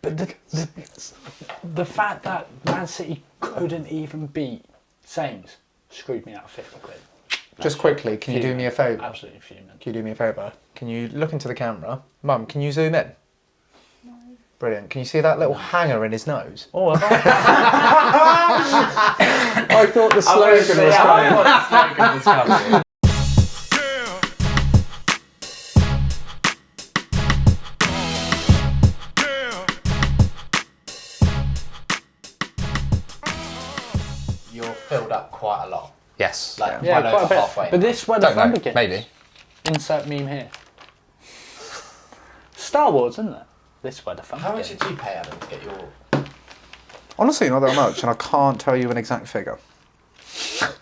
But the fact that Man City couldn't even beat Saints screwed me out of 50 quid. Just quickly, can you do me a favour? Absolutely fuming. Can you do me a favour? Can you look into the camera? Mum, can you zoom in? No. Brilliant. Can you see that little hanger in his nose? Oh, I thought the slogan was coming. You're filled up quite a lot. Yes. Like, yeah, well quite a over bit. halfway. But this is where the Don't fun know. begins. Maybe. Insert meme here. Star Wars, isn't it? This is where the fun How much begins. did you pay, Adam, to get your... Honestly, not that much, and I can't tell you an exact figure.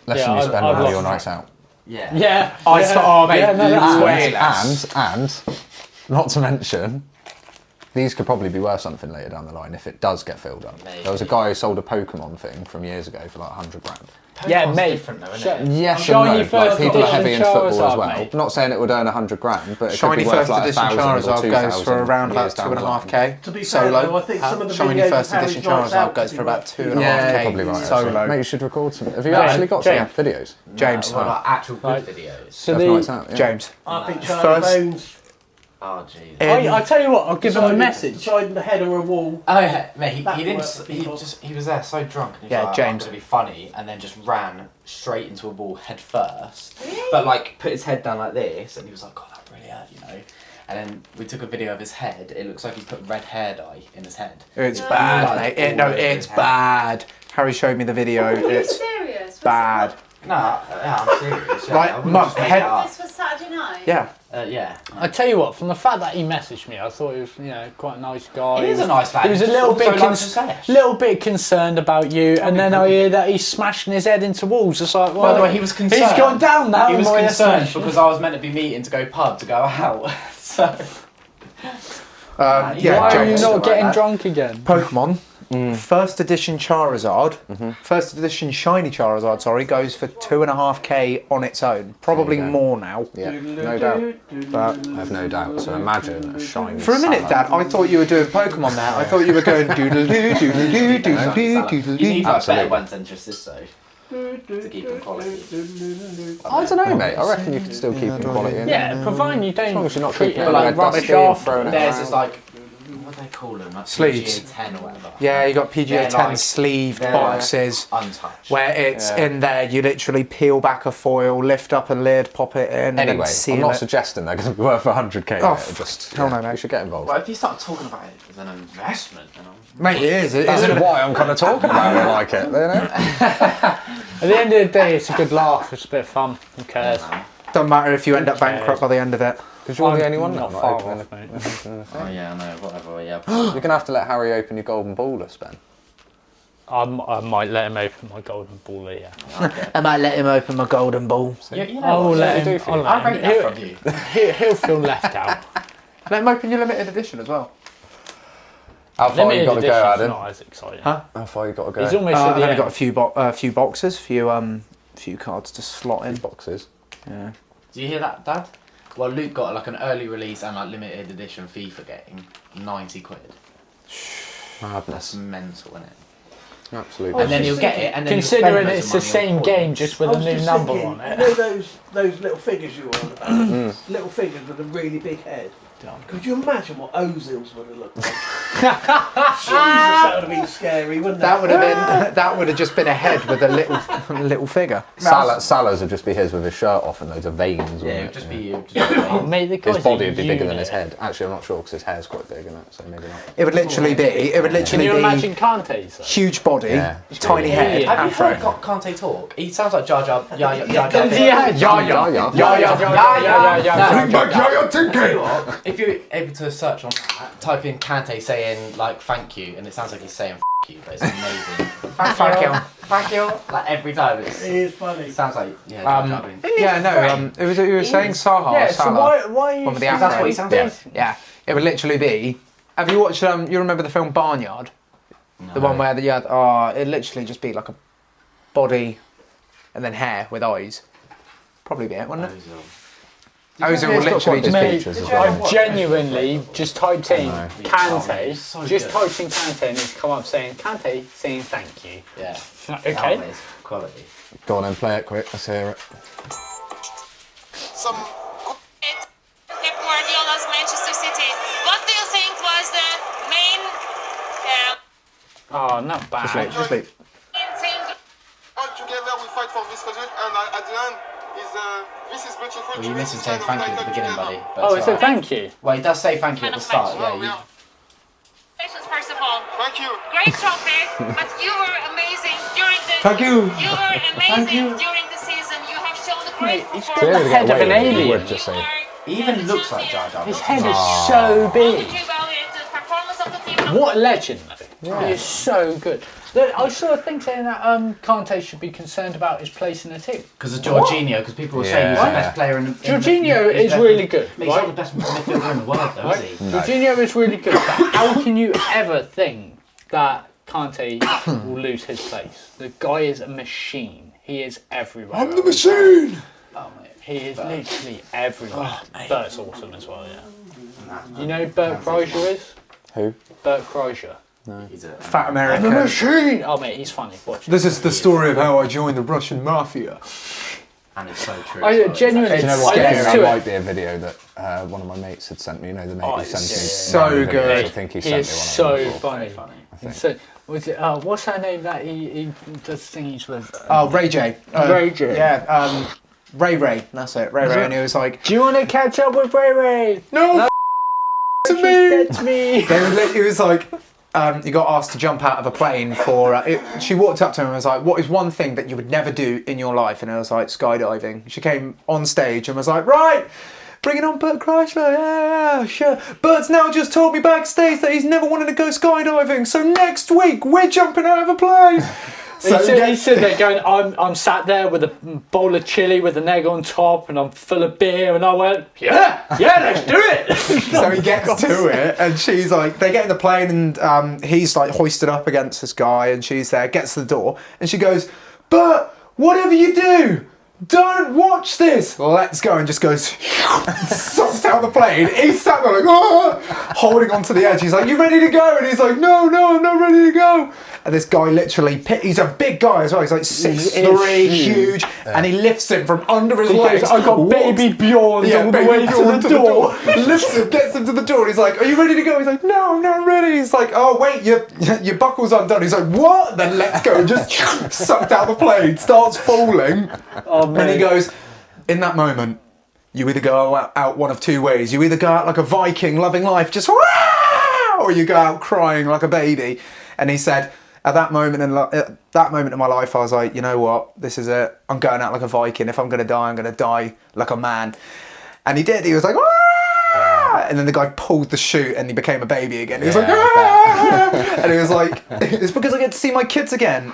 Less Yeah, than you I've spend on all lost your track. nights out. Yeah. Yeah. Oh, mate, Yeah, no, that's way fair. less. And, not to mention, these could probably be worth something later down the line if it does get filled up. Maybe. There was a guy who sold a Pokemon thing from years ago for like 100 grand. Yeah, Pokemon's mate. different though, isn't it? Yes Shiny and no. first Like, people are edition heavy into football as Charizard, well. mate. Not saying it would earn 100 grand, but it Shiny could be worth first like edition 1,000 or Charizard 2,000 goes for around about years down the line. 2.5k. To be fair, Solo. though, I think some of the Shiny videos first of Harry's edition nights Charizard out goes could for be about worth- 2.5k. Yeah, you're probably right. Solo. Actually. Mate, you should record some. Have you Right, actually got James. some videos? James. What about actual good Right. videos? So Of the, nights out, yeah. James. I think Charlie First- Bones Oh, jeez. I tell you what, I'll give him a message. deciding the head of a wall. Oh yeah, mate. That He didn't. worked for people. He was there so drunk. And he was Yeah, like, James. I'm gonna be funny, and then just ran straight into a wall head first. But like put his head down like this, and he was like, "God, that really hurt," you know. And then we took a video of his head. It looks like he's put red hair dye in his head. It's No. bad, Like, mate. all over It's his head. bad. Harry showed me the video. Are you It's serious? Was bad. No, yeah, I'm serious. Yeah, Right, I wouldn't Mum, just make head- it up. This was Saturday night? Yeah. Yeah. I tell you what, from the fact that he messaged me, I thought he was, quite a nice guy. He is a nice lad. He was a He little just bit, also likes to sesh. little bit concerned about you, and then I hear that he's smashing his head into walls. It's like, well, By the way, he was concerned. He's gone down now. He was in my concerned estimation. because I was meant to be meeting to go pub to go out. So Yeah, Yeah, Why are you James. not Like getting that. drunk again? Pokemon. First edition Charizard, first edition Shiny Charizard, sorry, goes for 2.5k on its own. Probably There you go. more now. Yeah, no doubt. But I have no doubt. So imagine a shiny. for a minute, Salah. Dad, I thought you were doing Pokemon there. I thought you were going doodle doo, doodle doo, doodle doo, doodle you need doo. like Absolutely. better ones than just this though to keep them quality. I don't know, mate. I reckon you could still keep the quality in. Yeah, providing you don't As long as you're not treat keeping it it like red rubbish dusty and off. throwing it There's around. just like what do they call them? Like Sleeves. PGA 10 or whatever. Yeah, you got PGA They're 10 like- sleeved they're boxes Untouched. where it's Yeah. in there. You literally peel back a foil, lift up a lid, pop it in, and Anyway, then seal I'm not it. suggesting they're going to be worth 100k. Oh, mate. Just hell no, mate. You should get involved. Well, if you start talking about it as an investment, then Mate, it is. It That's is. why I'm kind of talking about it like it. You know? At the end of the day, it's a good laugh. It's a bit of fun. Who cares? Doesn't matter if you end up bankrupt by the end of it. Because you're the I'm only one not now. far Not opening off, mate. oh yeah, I know, whatever. Yeah. You're going to have to let Harry open your golden ballers, Ben. I might let him open my golden ball, yeah. I might let him open my golden ball. You know I will what? let do him. for I'll you? let I him. rate that from you. He'll feel left out. Let him open your limited edition as well. How far you Limited got to go, edition's Adam? not as exciting. Huh? How far you got to go? He's almost I've at the only end. got a few boxes, few cards to slot in. boxes. Yeah. Do you hear that, Dad? Well, Luke got like an early release and like limited edition FIFA game, 90 quid. That's Madness. mental, isn't it? Absolutely. And then you'll get it, and then Considering you'll it's spend the loads of money same on game, points. just with I a was new just number thinking, on it. You know those little figures you were on about? Little figures with a really big head. Could you imagine what Ozil's would have looked like? Jesus, that would have been scary, wouldn't it? That would have been. That would have just been a head with a little figure. Salah's would just be his with his shirt off and loads of veins. Yeah, wouldn't it it? would just be you. Just be Mate, the His guy's body a would be bigger than his unit. head. Actually, I'm not sure because his hair's quite big, isn't it? So maybe not. It would literally be. It would Can literally you be imagine Kante's? though? huge body, Yeah. tiny Yeah. head, Yeah. Have you heard afro. Kante talk? He sounds like Jar Jar. Yeah. Tell you what, if you're able to search on that, type in Kante saying like thank you, and it sounds like he's saying f you, but it's amazing. Thank you. Like every time, It is funny. it sounds like Jar Jar being- Yeah, no. It was. You were saying Saha. Yeah, so Salah. why are you... One with the That's afro. what he sounds yeah. like. Yeah. It would literally be. Have you watched? You remember the film Barnyard? The one where you had. It'd literally just be like a body, and then hair with eyes. Probably be it, wouldn't it? Ozil. Ozil will He's got literally quite just big Mate, features as well. I've genuinely just typed in Oh, Kante, mate, so just good. typed in Kante and it's come up saying Kante saying thank you. Yeah. Okay. That is quality. Go on and play it quick. Let's hear it. Some Pep Guardiola's Manchester City. What do you think was the main Oh, not Just leave. bad. Just leave. thing? all together we fight for this result, and at the end is this is beautiful. Well, you to missed him this saying kind thank of you at the like beginning, together. buddy. But Oh, it's it said alright. thank you. Well, he does say thank you at the start. Oh, Yeah. You, yeah. Congratulations, first of all. Thank you. Great trophy, but you were amazing during the. Thank you. You were amazing during the season. You have shown a great He's performance. got the Clearly head get of an away with it, you alien. would just say. he even looks like Jar Jar. His Binks. head is so How big. did you evaluate the performance of the team? What a legend, though. He is so good. Look, I saw a thing saying that Kante should be concerned about his place in the team. Because of Jorginho, because people were saying he's the Yeah. best player in the. Jorginho he's is best- really good, But he's right? not the best midfielder in the world, though, is he? Jorginho is really good, but how can you ever think that Kante will lose his place? The guy is a machine. He is everywhere. I'm the machine. Oh, mate. He is literally everywhere. Bert's awesome as well, yeah. You know who Bert Kreischer is? Who? Bert Kreischer. He's a Fat American. Machine! Oh mate, he's funny. Watch it. This is the story of how I joined the Russian mafia. and it's so true. I as well. genuinely- Do you know I what? listened That to it. might be a video that one of my mates had sent me. You know, the mate Oh, who it's sent me so random videos. good. I think he He sent is me one. so of them before. funny. funny. think. So, was it, what's her name that he does thingies with? Oh, Ray J. Ray J. Yeah, Ray. That's it. Ray Ray. And he was like, Do you want to catch up with Ray Ray? no, to She's me. dead to me. He was like, you got asked to jump out of a plane for. She walked up to him and was like, "What is one thing that you would never do in your life?" And I was like, "Skydiving." She came on stage and was like, "Right, bring it on, Bert Kreischer. Yeah, sure." Bert's now just told me backstage that he's never wanted to go skydiving. So next week we're jumping out of a plane. So he said there going, I'm sat there with a bowl of chili with an egg on top and I'm full of beer, and I went, yeah, let's do it. So he gets to it, and she's like, they get in the plane, and he's like hoisted up against this guy, and she's there, gets to the door, and she goes, "Bert, whatever you do, don't watch this. Let's go," and just goes, sucked out the plane. He's sat there like, "Oh," holding onto the edge. He's like, "You ready to go?" And he's like, "No, I'm not ready to go." And this guy literally, he's a big guy as well. He's like 6'3", huge, and he lifts him from under his legs. I got baby Bjorn all the way to the door. Lifts him, gets him to the door. And he's like, "Are you ready to go?" He's like, "No, I'm not ready." He's like, "Oh wait, your buckle's undone." He's like, "What?" Then lets go, just sucked out the plane, starts falling. And he goes, "In that moment, you either go out one of two ways. You either go out like a Viking loving life, just "Wah!" or you go out crying like a baby." And he said, at that moment in my life, I was like, "You know what? This is it. I'm going out like a Viking. If I'm going to die, I'm going to die like a man." And he did. He was like, "Wah!" And then the guy pulled the chute and he became a baby again. He was like, "Ah!" And he was like, "It's because I get to see my kids again.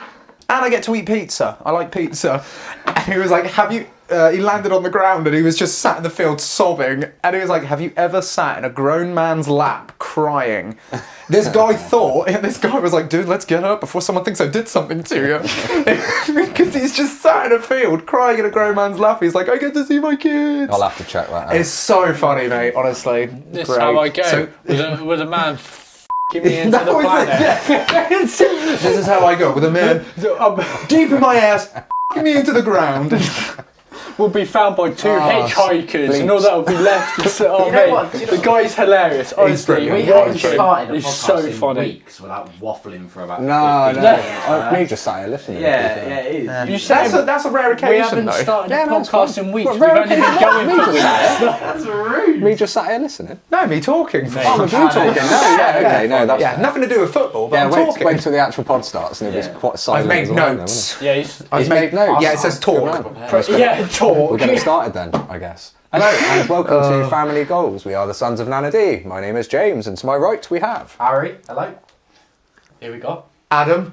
And I get to eat pizza. I like pizza." And he was like, "Have you..." He landed on the ground and he was just sat in the field sobbing. And he was like, "Have you ever sat in a grown man's lap crying?" This guy thought, and this guy was like, "Dude, let's get up before someone thinks I did something to you." Because he's just sat in a field crying in a grown man's lap. He's like, "I get to see my kids." I'll have to check that out. It's so funny, mate, honestly. This is Great. how I go. So- with a man f***ing me into That the was it, planet. yeah. This is how I go, with a man deep in my ass, f***ing me into the ground. Will be found by two hitchhikers, and all that will be left is, oh You know mate, what? Do you know the guy's hilarious. Honestly, brilliant. We Yeah, haven't watch him. started a He's podcast so in funny. weeks without waffling for about No, 15 no. minutes. Me just sat here listening. Yeah, it is. You said That's a rare occasion, we haven't though. started Yeah, a no, it's podcast fine. in weeks. What, We've rare only been occasion? going Me for just weeks. sat here. That's rude. Me just sat here listening. No, me talking. Mate. Oh, with you talking? No, yeah, okay, no, that's Yeah, nothing to do with football, but Yeah, I'm wait, talking. wait till the actual pod starts and it'll be quite silent. I've made as well, then, notes. won't Yeah, he's He's made notes. Yeah, it says talk. Good man. yeah, talk. We'll get it started then, I guess. Hello and welcome to Family Goals. We are the sons of Nana D. My name is James, and to my right we have Harry, hello. Here we go. Adam,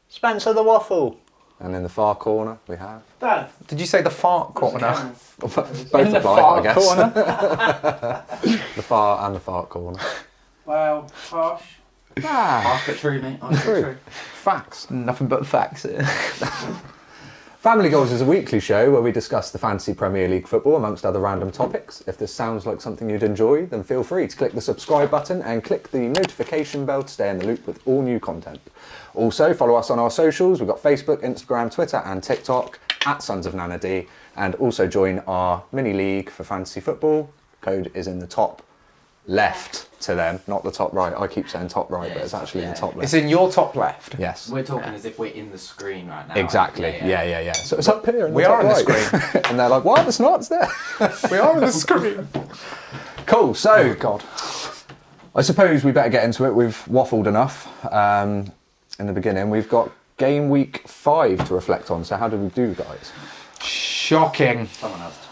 Spencer the Waffle. and in the far corner we have Dad, did you say the fart corner? both In the apply, far I guess. corner. The far and the far corner. well, harsh. Ah, Ask but true, mate. Ask but True. true. facts. Nothing but facts here. Family Goals is a weekly show where we discuss the Fantasy Premier League football amongst other random topics. If this sounds like something you'd enjoy, then feel free to click the subscribe button and click the notification bell to stay in the loop with all new content. Also, follow us on our socials. We've got Facebook, Instagram, Twitter and TikTok at Sons of Nana D. And also join our mini league for fantasy football. Code is in the top left to them, not the top right. I keep saying top right, but it's actually the top left. It's in your top left. Yes. We're talking as if we're in the screen right now. Exactly. Yeah. So it's up here. We are in the screen. And they're like, what? It's not. It's there. We are in the screen. Cool. So, Oh, God. I suppose we better get into it. We've waffled enough in the beginning. We've got game week 5 to reflect on. So how did we do, guys? Shocking. Someone else talk.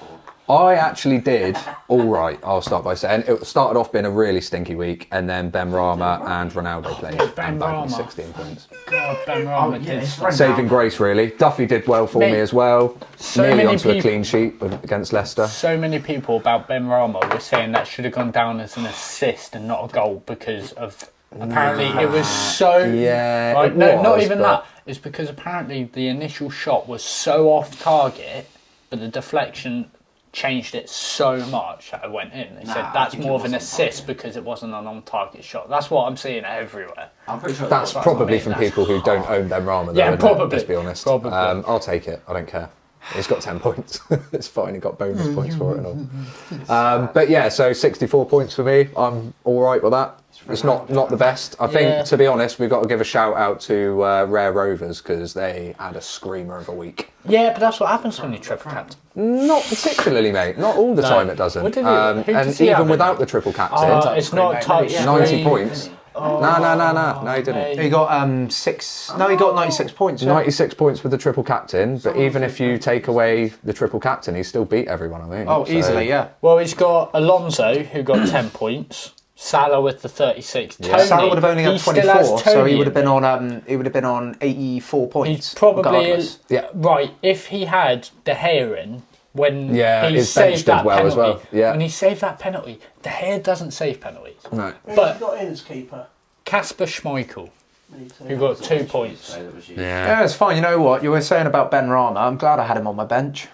I actually did all right. I'll start by saying it started off being a really stinky week, and then Ben Rama and Ronaldo played Ben and bagged me Rama. 16 points. God, Ben Rama did stuff. Saving grace, really. Duffy did well for Mate, me as well. so Nearly many onto a people- clean sheet against Leicester. So many people about Ben Rama were saying that should have gone down as an assist and not a goal because of apparently it was so Yeah, right, it no, not was, even but- that. It's because apparently the initial shot was so off target, but the deflection changed it so much that it went in. They said I that's think it more of was an on assist target. because it wasn't an on-target shot. That's what I'm seeing everywhere. I'm pretty sure That's that's probably what I from mean, that's people who don't own Ben Rama, though, Yeah, isn't it? probably. Let's be honest. Probably. I'll take it. I don't care. He's got 10 points. It's fine. He got bonus points for it and all. But yeah, so 64 points for me. I'm all right with that. It's not the best. I think, Yeah. to be honest, we've got to give a shout out to Rare Rovers because they had a screamer of a week. Yeah, but that's what happens when you triple captain. Not particularly, mate. Not all the time it doesn't. What did he- who did and he have even in without it? the triple captain, It's not a touch. 90 points. No, he didn't. He got 6. No, he got 96 points. Yeah. 96 points with the triple captain, but even if you take away the triple captain, he still beat everyone, I think. Oh, So- easily, yeah. Well, he's got Alonso who got 10 points. Salah with the 36. Yeah. Tony, Salah would have only he had still has 24, so Tony he would have in been on 84 points. He's probably regardless. Yeah. right. If he had De Gea in when Yeah, he his bench saved did that well penalty, as well. Yeah. when he saved that penalty, De Gea doesn't save penalties. No. But got in as keeper. Casper Schmeichel, who got 2 points. So that was you. Yeah, it's fine. You know what? You were saying about Ben Rama. I'm glad I had him on my bench.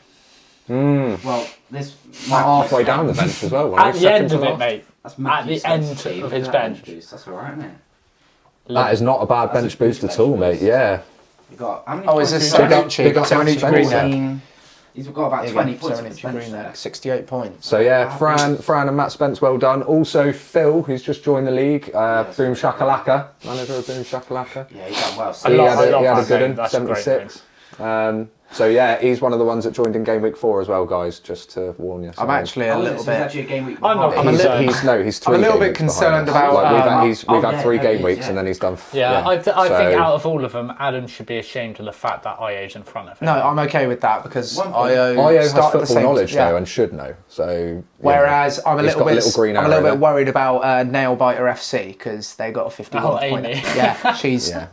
Well, this Halfway down the bench as well. At the end of it, mate. That's At Matthew's the end sensitive. of his That bench. boost, that's alright, isn't it? That is not a bad That's bench a good boost at bench all, boost. mate. Yeah. You got how many Oh, points is this have you got? Seventy? Big up Seventy Green there. 14. He's got about 20 points on his bench there. 68 points. So yeah, Fran and Matt Spence, well done. Also Phil, who's just joined the league. Boom Shakalaka, manager of Boom Shakalaka. Yeah, he's done well. I He love had a that good name. one, That's a great 76. So yeah, he's one of the ones that joined in Game Week 4 as well, guys. Just to warn you. So I'm actually a Oh, little so it's bit. actually a game week. I'm not behind. concerned. He's 3 I'm a little game bit weeks behind concerned us. about, Like, we've oh, had yeah, 3 game yeah, weeks yeah. and then he's done. Yeah, I think So- out of all of them, Adam should be ashamed of the fact that IO's in front of him. No, I'm okay with that because One point. IO has started the football same knowledge yeah. though and should know. So Whereas I'm a He's little got a bit, little green I'm a arrow little bit there. worried about Nailbiter FC because they got a 51 point. Amy. Yeah, she's yeah.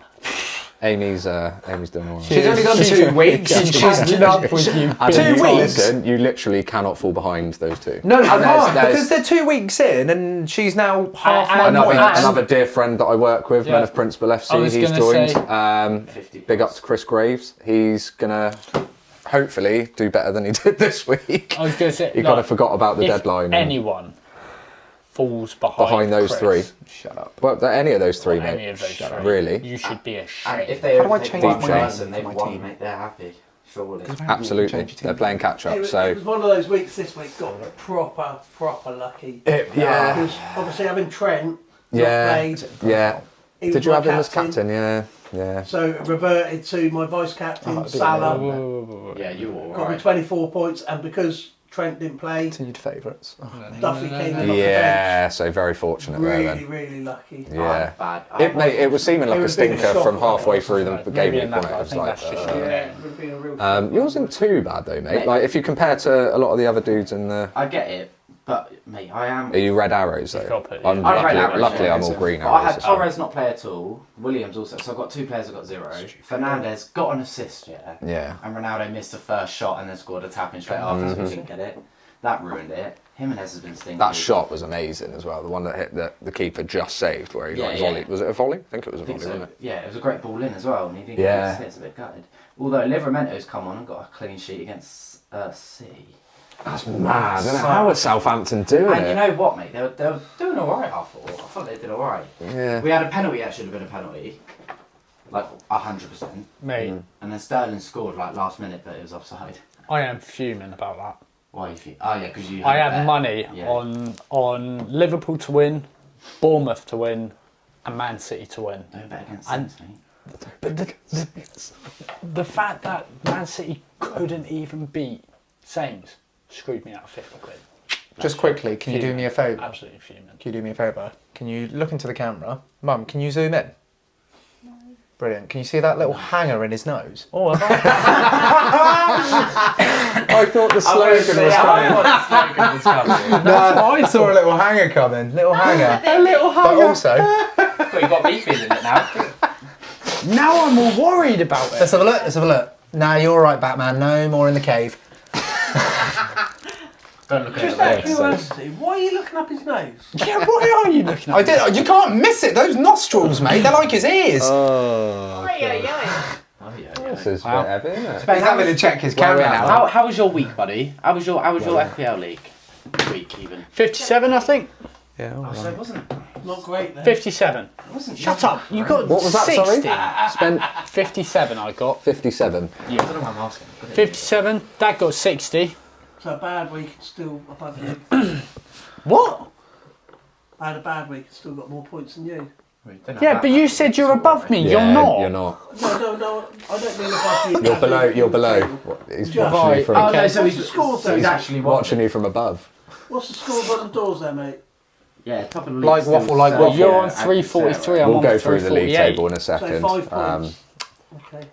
Amy's doing all right. she's only done 2 weeks. And she's catching up with you. Two weeks? Listen, you literally cannot fall behind those two. No, I can't there's- because they're 2 weeks in and she's now half my and- points. Another dear friend that I work with, Yeah. Men of Principal I FC, was he's gonna joined. say- 50 Big up points. to Chris Graves. He's gonna hopefully do better than he did this week. I was going to say, He kind of forgot about the if deadline. and anyone falls behind those Chris, 3. Shut up. Well, any of those 3, or any mate. of those three, Really? you should be And ashamed. if they How do I overtake change one my person, name they've for my won, team? mate. They're happy. Surely. Absolutely. Change your team. They're playing catch up. It So was one of those weeks this week got proper lucky. yeah. Because obviously having Trent Yeah. not played, Yeah. he was Did you my have him as captain? Yeah. Yeah. So it reverted to my vice captain, that'd be Salah. Yeah, you were Got me alright. 24 points, and because Trent didn't play, Continued favourites. Duffy came in off the Yeah. So very fortunate bench. there Really, then. really lucky. Yeah. Bad. It was seeming like It a was a big stinker shock. from halfway through the game Maybe week, in that, wasn't it? I It was think like, that's just Yeah, it would have been a real yours isn't too bad though, mate. Like if you compare to a lot of the other dudes in the. I get it, but mate, I am. Are you red arrows got though? it, I'm yeah. I red arrows, luckily yeah. I'm all green But I arrows. had Torres not play at all. Williams also. So I've got 2 players that got 0. Fernandez got an assist, Yeah. And Ronaldo missed the first shot and then scored a tap in straight after, so we didn't get it. That ruined it. Jimenez has been stinking. That shot was amazing as well. The one that hit the keeper just saved, where he volleyed. Was it a volley? I think it was a volley, wasn't it? Yeah, it was a great ball in as well, and he didn't Yeah. get his hits, a bit gutted. Although Liveramento's come on and got a clean sheet against City. That's mad, isn't it? How are Southampton doing And it? you know what, mate? They were doing all right. I thought they did all right. Yeah. We had a penalty that should have been a penalty, like 100%. Mate, And then Sterling scored like last minute, but it was offside. I am fuming about that. Why you feel? Oh yeah, because you. I had had bet. money Yeah. on Liverpool to win, Bournemouth to win, and Man City to win. Don't bet against And- Saints, mate. But the fact that Man City couldn't even beat Saints screwed me out of 50 quid. Just quickly, can you do me a favour? Absolutely fuming. Can you do me a favour? Can you look into the camera? Mum, can you zoom in? No. Brilliant. Can you see that little hanger in his nose? Oh, have I? I thought the slogan was coming. I saw a little hanger coming. Little hanger. A little But also, Well, you got me feeling it now. Now I'm all worried about it. let's have a look. Let's have a look. Nah, you're all right, Batman. No more in the cave. Don't look at Just the out of legs. curiosity, why are you looking up his nose? Yeah, why are you looking at I did. You can't miss it. Those nostrils, mate. They're like his ears. Oh, Oi, oi, oi. Oh yeah. this is Wow. a bit heavy, isn't it? He's having to check his Where camera we at? now. How was your week, buddy? How was your FPL league week even? 57, I think. Yeah. Oh, so it wasn't. Not great then. 57. It wasn't. Shut up. You got What was that, 60. sorry? Spent 57 I got. 57. I don't know why I'm asking. 57. Dad got 60. So a bad week, it's still above you. What? I had a bad week, it's still got more points than you. Yeah, but you said you're above me. Yeah, You're not. You're not. No, I don't mean above you. You're below. You're below. He's Just- watching you Right, from. Oh Okay. no, so What's he's, the score so then? he's actually Watching you from above. What's the scores on the doors there, mate? Yeah, top of the league. Like still waffle, like Sarah. waffle. You're on Yeah, 343. Sarah. I'm We'll on go through the league 348. table in a So second. 5 points. Okay.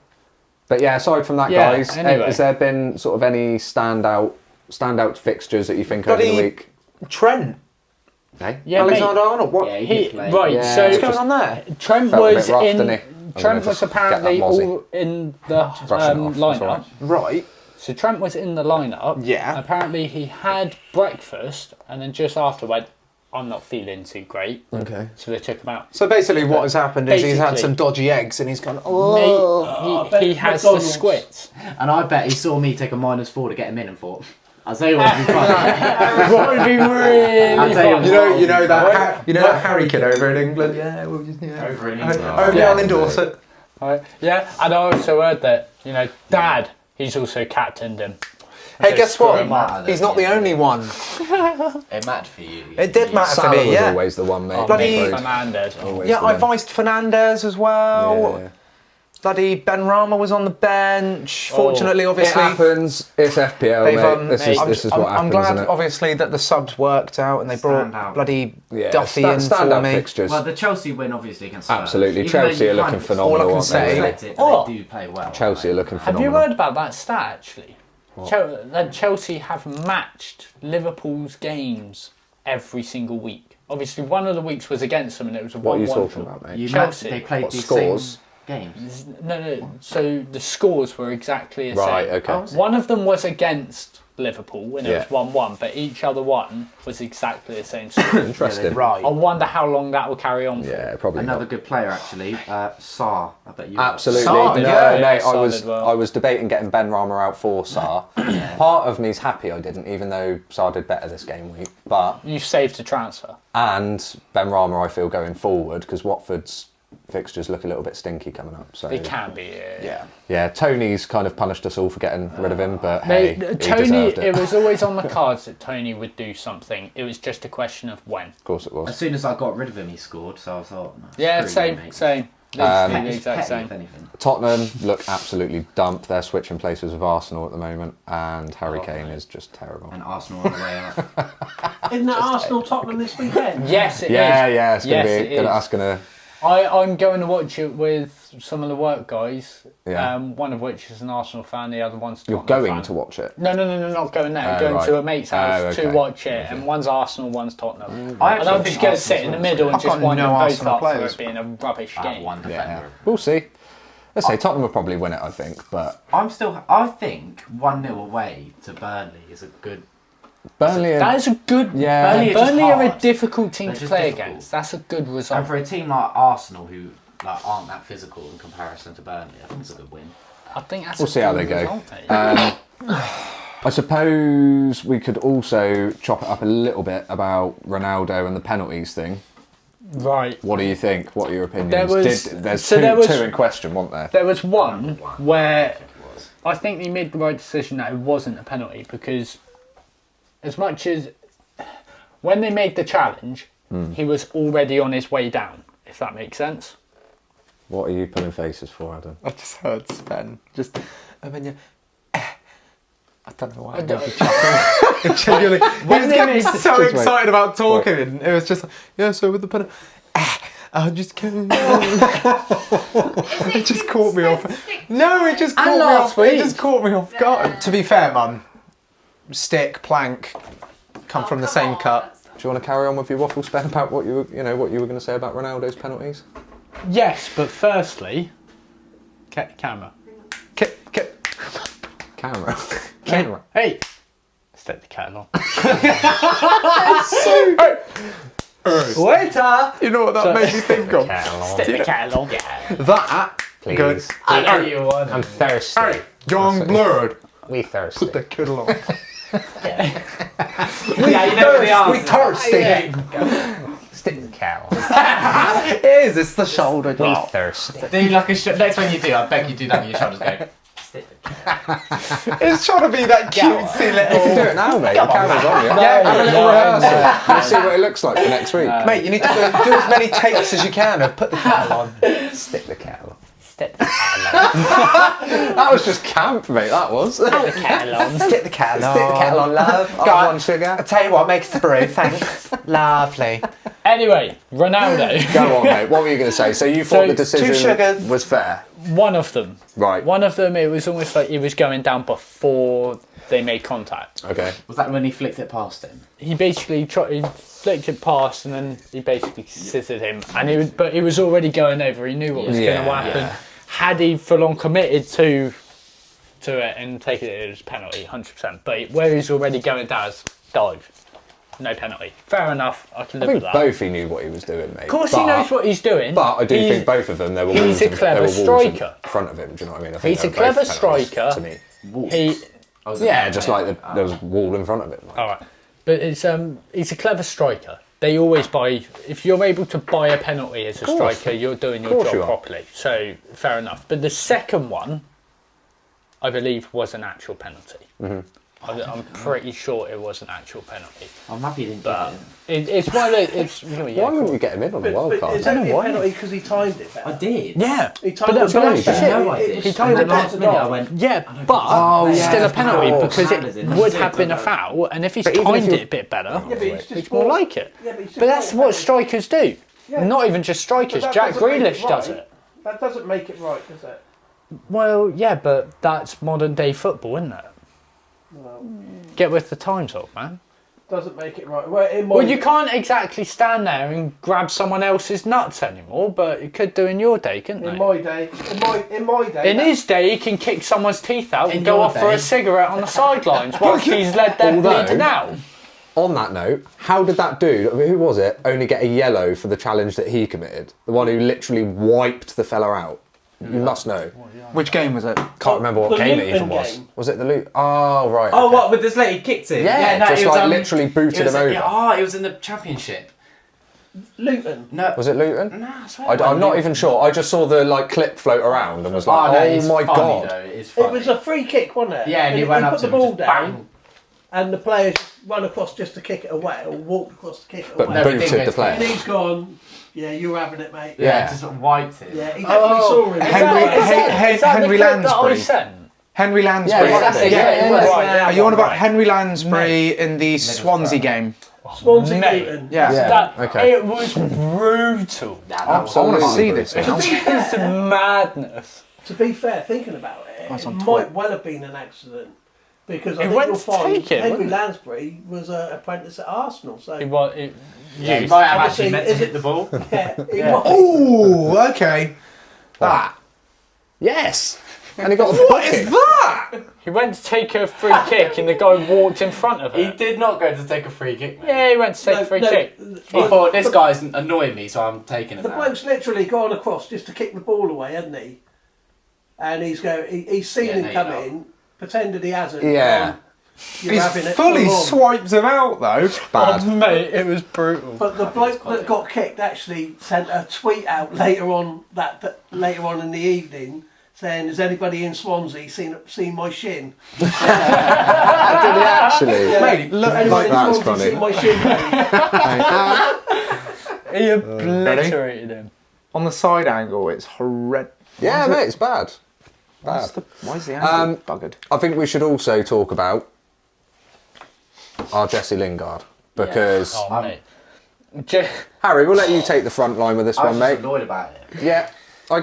But yeah, aside from that, Yeah, guys, anyway. has there been sort of any standout fixtures that you think over the Bloody- week? Trent. Hey? Yeah, mate. Alexander Arnold. What? Yeah, He, he played. right, Yeah, so What's going on there? Trent Felt a bit was rough, in. didn't he? I'm Trent gonna was just get apparently that mozzie. all in the Brushing it off, that's all lineup. Right. So Trent was in the lineup. Yeah. Apparently he had breakfast and then just after went, I'm not feeling too great. Okay. So they took him out. So basically, what has happened is he's had Basically- some dodgy eggs, and he's gone. Oh. I Mate, bet he has the McDonald's. squits. And I bet he saw me take a -4 to get him in and thought, I'll tell you what, it'd be fun. That would be really I'll tell fun. you You know that Harry kid over in England. Yeah, we'll just Over in England. Only I'll endorse it. Right. Yeah, and I also heard that, Dad, he's also captained him. Hey, So guess screw what? him up. He's not the only one. It mattered for you. It did matter for Salah me. was Yeah. always the one, mate. Bloody- I'm afraid. Fernandez. Always Yeah, the I one. viced Fernandez as well. Yeah. Bloody Ben Rama was on the bench. Fortunately, It obviously. happens. It's FPL, They've, mate. This is I'm what happens, I'm glad, isn't it? obviously, that the subs worked out and they brought Standout. bloody Yeah, Duffy in for standout me. fixtures. Well, the Chelsea win obviously against Spurs. Absolutely. Even though Chelsea you are looking can't phenomenal, all I can aren't they, say- really? expect it, but Oh. they do play well. Chelsea are looking Have phenomenal. you heard about that stat, actually? That Chelsea have matched Liverpool's games every single week. Obviously, one of the weeks was against them and it was a 1-1 What are you draw. talking about, mate? You Chelsea. They played What, the scores? same games. No. So the scores were exactly the Right, same. okay. One of them was against Liverpool and it Yeah. was 1-1, but each other one was exactly the same score. Interesting. Right. I wonder how long that will carry on for. Yeah, probably Another not. good player actually, Sarr. I bet you. Absolutely. Sarr, No, yeah. mate, Sarr I was did well. I was debating getting Ben Rama out for Sarr. Part of me's happy I didn't, even though Sarr did better this game week. But You've saved a transfer. and Ben Rama I feel going forward because Watford's fixtures look a little bit stinky coming up. So They can be. yeah, Tony's kind of punished us all for getting rid of him, but They, hey, he Tony, deserved it. it was always on the cards that Tony would do something. It was just a question of when. Of course it As was. soon as I got rid of him, he scored. So I thought, no, Yeah, screw you, same. mate. Literally the It's exact petty, same. if anything. Tottenham look absolutely dumped. They're switching places with Arsenal at the moment, and Harry Kane is just terrible. And Arsenal on the way up. Isn't that Arsenal Tottenham this weekend? Yes, it is. Yeah, it's gonna Yes, be. it is. That's gonna. I'm going to watch it with some of the work guys. Yeah. One of which is an Arsenal fan, the other one's a You're Tottenham going fan. to watch it. No, not going there. Oh, Going right. to a mate's house Oh, to okay. watch it, and one's Arsenal, one's Tottenham. I And actually I'm think just going to sit in Arsenal's the middle and I've just got wind no them both Arsenal up for players. it being a rubbish I have game. one defender. We'll see. Let's say Tottenham will probably win it, I think, but I think 1-0 away to Burnley is a good Burnley. That is a good. Yeah. Burnley are just Burnley are a hard. difficult team They're to just play difficult. against. That's a good And result. for a team like Arsenal, who like aren't that physical in comparison to Burnley, I think it's a good win. I think that's. We'll see how they go. I suppose we could also chop it up a little bit about Ronaldo and the penalties thing. Right. What do you think? What are your opinions? There's two in question, weren't there? There was one where I think it was. I think they made the right decision that it wasn't a penalty because, as much as when they made the challenge, he was already on his way down. If that makes sense. What are you pulling faces for, Adam? I just heard Sven. And then you. I don't know why. I don't- Genuinely, he When was they getting made the- so Just wait. excited about talking. And it was just like, yeah, so with the penalty. I just can't. It just caught me off. No, it just caught me last off. week. It just caught me off guard. To be fair, Mum, stick, plank, come from the same cut. Do you want to carry on with your waffle, Spen, about what you were going to say about Ronaldo's penalties? Yes, but firstly, camera. Camera. Hey, let's take the kettle on. Waiter! You know what that made me think of? Stick the kettle on. That. Please. Good. I know you won. I'm thirsty. Hey, young blood. We thirsty. Put the kettle on. Yeah, you know the answer. We thirsty. Stick the cow. It is. It's the shoulder We drop. thirsty. Do like a next one you do, I beg you do that with your shoulders go. Stick the It's trying to be that cutesy You little. can do it now, mate. The camera's on you. Yeah, Have a little rehearsal. You'll see what it looks like for next week. Mate, you need to do as many takes as you can of put the kettle on. Stick the kettle. Stick the kettle on. That was just camp, mate. That was. Stick the kettle on. Stick the kettle on. Stick the kettle on, love. Go on. One sugar. I'll tell you what, makes the brew, thanks. Lovely. Anyway, Ronaldo. Go on, mate. What were you going to say? So you thought the 2 decision sugars. was fair, One of them. right? One of them, it was almost like he was going down before they made contact. Okay. Was that when he flicked it past him? He basically he flicked it past and then he basically scissored him. And but he was already going over. He knew what was going to happen. yeah. Had he full on committed to it and taken it as a penalty, 100%. But where he's already going down, dive. No penalty. Fair enough. I can I live think with that. both he knew what he was doing, mate. Of course, he knows what he's doing. But I do think both of them, there were he's walls a in- clever there were walls in striker. front of him. Do you know what I mean? I think He's a they were both clever penalties striker. to me. He. Yeah, just like there was a wall in front of him. All right, but he's a clever striker. They always buy. If you're able to buy a penalty as a course. striker, you're doing your Course job you are. properly. So fair enough. But the second one, I believe, was an actual penalty. Mm-hmm. I'm pretty sure it was an actual penalty. I'm happy he didn't But get it. it's one of the. It's yeah, Why cool. wouldn't you get him in on the wild But card? it's only a penalty because he timed it better. I did. Yeah, He but timed that's it better. that's the No, I shit. did. He And timed the it last better. minute I went. Yeah, I don't but think it's so. still a of penalty course. because Sanders it in. would That's have it, been a but- foul, and if he's But even timed if you- it a bit better, Yeah, but he's just it's more bought- like it. Yeah, but he's just But that's bought a what penalty. strikers do. Yeah. Not even just strikers. But that Jack doesn't make Grealish it does right. it. That doesn't make it right, does it? Well, yeah, but that's modern day football, isn't it? Well, Get with the times, old man. doesn't make it right. Well, in my, Well, you can't exactly stand there and grab someone else's nuts anymore, but you could do in your day, couldn't in you? my day, in my day. In his day, he can kick someone's teeth out In and go your off for day. a cigarette on the sidelines whilst he's led them Although- bleeding out. On that note, how did that dude, who was it, only get a yellow for the challenge that he committed? The one who literally wiped the fella out. You must know. Which game was it? Can't remember what The game it even Luton was. game. Was it the loot? Oh, right. Oh, okay. what, with this lady kicked him? Yeah, no, just it was, like literally booted it was, him over. Yeah, oh, it was in the championship. Luton. No. Was it Luton? No, I swear it I'm was not Luton. even sure. I just saw the clip float around and was like, no, oh it's my funny, god. Though. It is funny. It was a free kick, wasn't it? Yeah, and he went up put to the him ball and just down, bang. and the players run across just to kick it away, or walk across to kick it But away. No, he booted didn't the go to And player. he's gone. Yeah, you're having it, mate. Yeah. Just wiped it. Yeah, he definitely saw him. Henry Lansbury. sent? Henry Lansbury. Yeah, that's it. Yeah, Yeah, yeah. Are you on about Right. Henry Lansbury in the Swansea game? Swansea Mate. Luton. Yeah. That, Okay. It was brutal. Nah, that I was want to Absolutely see this now. It's madness. To be fair, thinking about it, That's it on might Twitter. well have been an accident. Because I It think went you'll to find take it, Henry wouldn't it? Lansbury was an apprentice at Arsenal. So It was. Yeah, he might have Obviously, actually meant to is hit it- the ball. yeah, he Yeah. might- Oh, okay. That. Yes. And he got a What is that? He went to take a free kick and the guy walked in front of He it. did not go to take a free kick, mate. Yeah, he went to take a free kick. He thought, this guy's annoying me, so I'm taking it The now. bloke's literally gone across just to kick the ball away, hasn't he? And he's seen Yeah, him no, come you're not. in, pretended he hasn't. Yeah. You're having He's it fully full on. swipes him out though. bad. Oh, mate, it was brutal. But the bloke that got kicked actually sent a tweet out later on in the evening saying, "Has anybody in Swansea seen my shin?" Did he actually? Mate, look Anyone in that's Swansea funny. seen my shin? Mate? He obliterated him. on the side angle, it's horrendous. Yeah, mate, it's bad. Bad. Why is the angle buggered? I think we should also talk about our Jesse Lingard because Oh, mate. Harry, we'll let you take the front line with this I was one, just mate. annoyed about it. Yeah,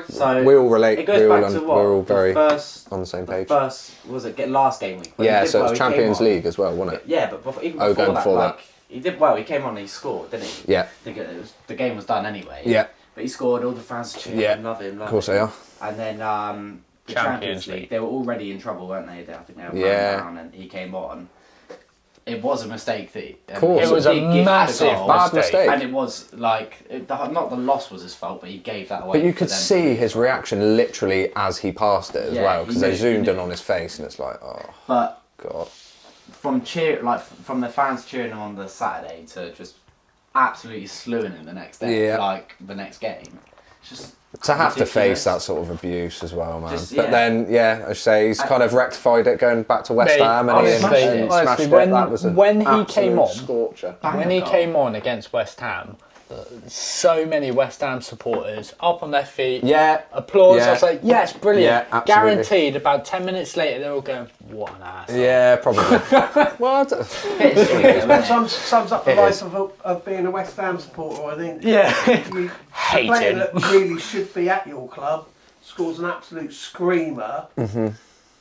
So we all relate. It goes we all back to what? we're all very first, on the same page. First, was it last game week? When Yeah, he did so well, it's he came Champions on. League as well, wasn't it? Yeah, but even Oh, before going that, before like, that. he did well. He came on and he scored, didn't he? Yeah. The game was done anyway. Yeah. But he scored. All the fans cheered Yeah. him, love him. Of course they are. And then the Champions Champions League, League. they were already in trouble, weren't they? I think they were Yeah. running down, and he came on. It was a mistake that. Of course. It was a massive Bad mistake. And it was like not the loss was his fault, but he gave that away. But you for could them to see lose. his reaction literally as he passed it as Yeah, well, he because they knew- zoomed he in knew. on his face, and it's like, oh But god. from the fans cheering him on the Saturday to just absolutely slewing him the next day, Yeah. like the next game. It's just To have to face ridiculous. that sort of abuse as well, man. Just, But yeah. then, yeah, I say he's kind of rectified it going back to West Mate, Ham, and he honestly, and honestly, smashed when- it. That was when he came on- scorcher. When he goal. came on against West Ham, so many West Ham supporters up on their feet, Yeah, applause. Yeah. I was like, yes, brilliant. Yeah, absolutely. Guaranteed. About 10 minutes later, they're all going, what an ass. yeah, probably. What? That sums up the It life of being a West Ham supporter, I think. Yeah. The player Hating. that really should be at your club scores an absolute screamer, and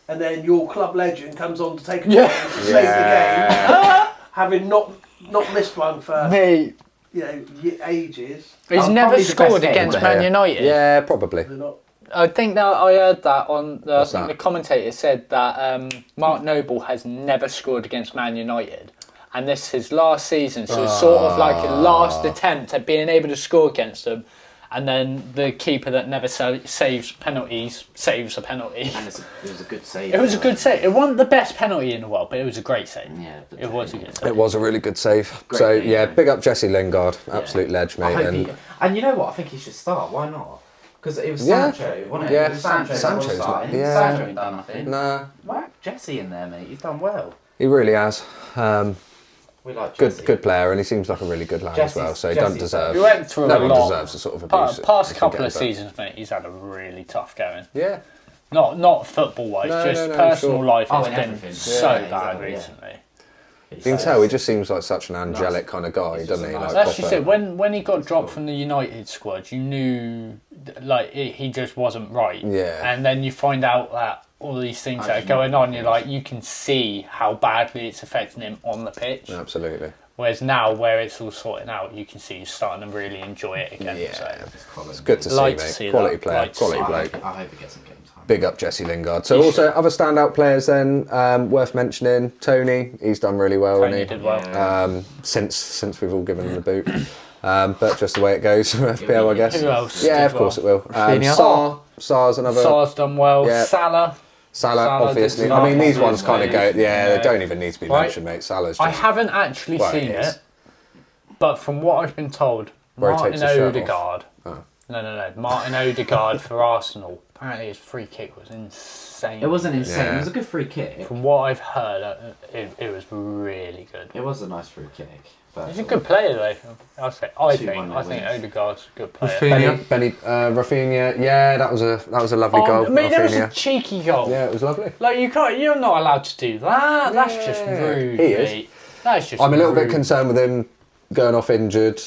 then your club legend comes on to take a Yeah. chance to save the game, having not missed one for Mate, ages. he's was never probably the scored best game, against wasn't Man it? United. Yeah, probably. They're not. I think that I heard that on the, I What's think that? the commentator said that Mark Noble has never scored against Man United. And this is his last season, so it's sort of like a last attempt at being able to score against them. And then the keeper that never saves penalties saves a penalty. And it was a good save. It was a good save. It wasn't the best penalty in the world, but it was a great save. Yeah, but It was a good save. It was a really good save. Great So, game, yeah, yeah. big up Jesse Lingard. Absolute ledge, I mate. hope and you know what? I think he should start. Why not? Because it was Yeah. Sancho, wasn't it? Yeah. It was Sancho. Sancho's not- yeah. Sancho ain't done nothing. Nah, Whack Jesse in there, mate. He's done well. he really has. We like Good, Jesse. good player, and he seems like a really good lad as well. So he doesn't Jesse's- deserve. He went through no a one lot. deserves the sort of abuse. Past that he couple can of get, but- seasons, mate, he's had a really tough going. Yeah. Not football wise, No, just no, personal sure. life Oh, has in been everything. so Yeah, bad exactly, yeah. recently. You can tell he just seems like such an angelic kind of guy, he's doesn't just he? a nice Like That's just proper- it. When he got dropped from the United squad, you knew like he just wasn't right. Yeah. And then you find out that all these things that are just going know. on, you're like, you can see how badly it's affecting him on the pitch. Absolutely. Whereas now, where it's all sorted out, you can see he's starting to really enjoy it again. Yeah. So. It's good to see, Like to mate. see Quality that. player, Like to quality see bloke. I hope he gets some game time. Big up Jesse Lingard. So also other standout players then worth mentioning. Tony, he's done really well, Tony hasn't did he? well. Since we've all given him the boot. But just the way it goes for FPL, I guess. Who else Yeah, did of course well? it will. Sar's another. Sar's done well. Yeah. Salah Salah, obviously. did I mean, these well. ones kind of go. Yeah, they don't even need to be Right. mentioned, mate. Salah's I just. haven't actually Well, seen it is. it, but from what I've been told, Where he Martin takes his shirt off. Odegaard. Oh. No. Martin Odegaard for Arsenal. Apparently, his free kick was insane. It wasn't insane. Yeah. It was a good free kick. From what I've heard, it was really good. It was a nice free kick. But He's a good player, though. I think 2-1 I think wins. Odegaard's a good player. Benny, Rafinha. Yeah, that was a lovely goal. I mean, that was a Rafinha. cheeky goal. Yeah, it was lovely. Like you're not allowed to do that. That's just Yeah. rude. He is. mate. That's just. I'm a little bit rude. concerned with him going off injured.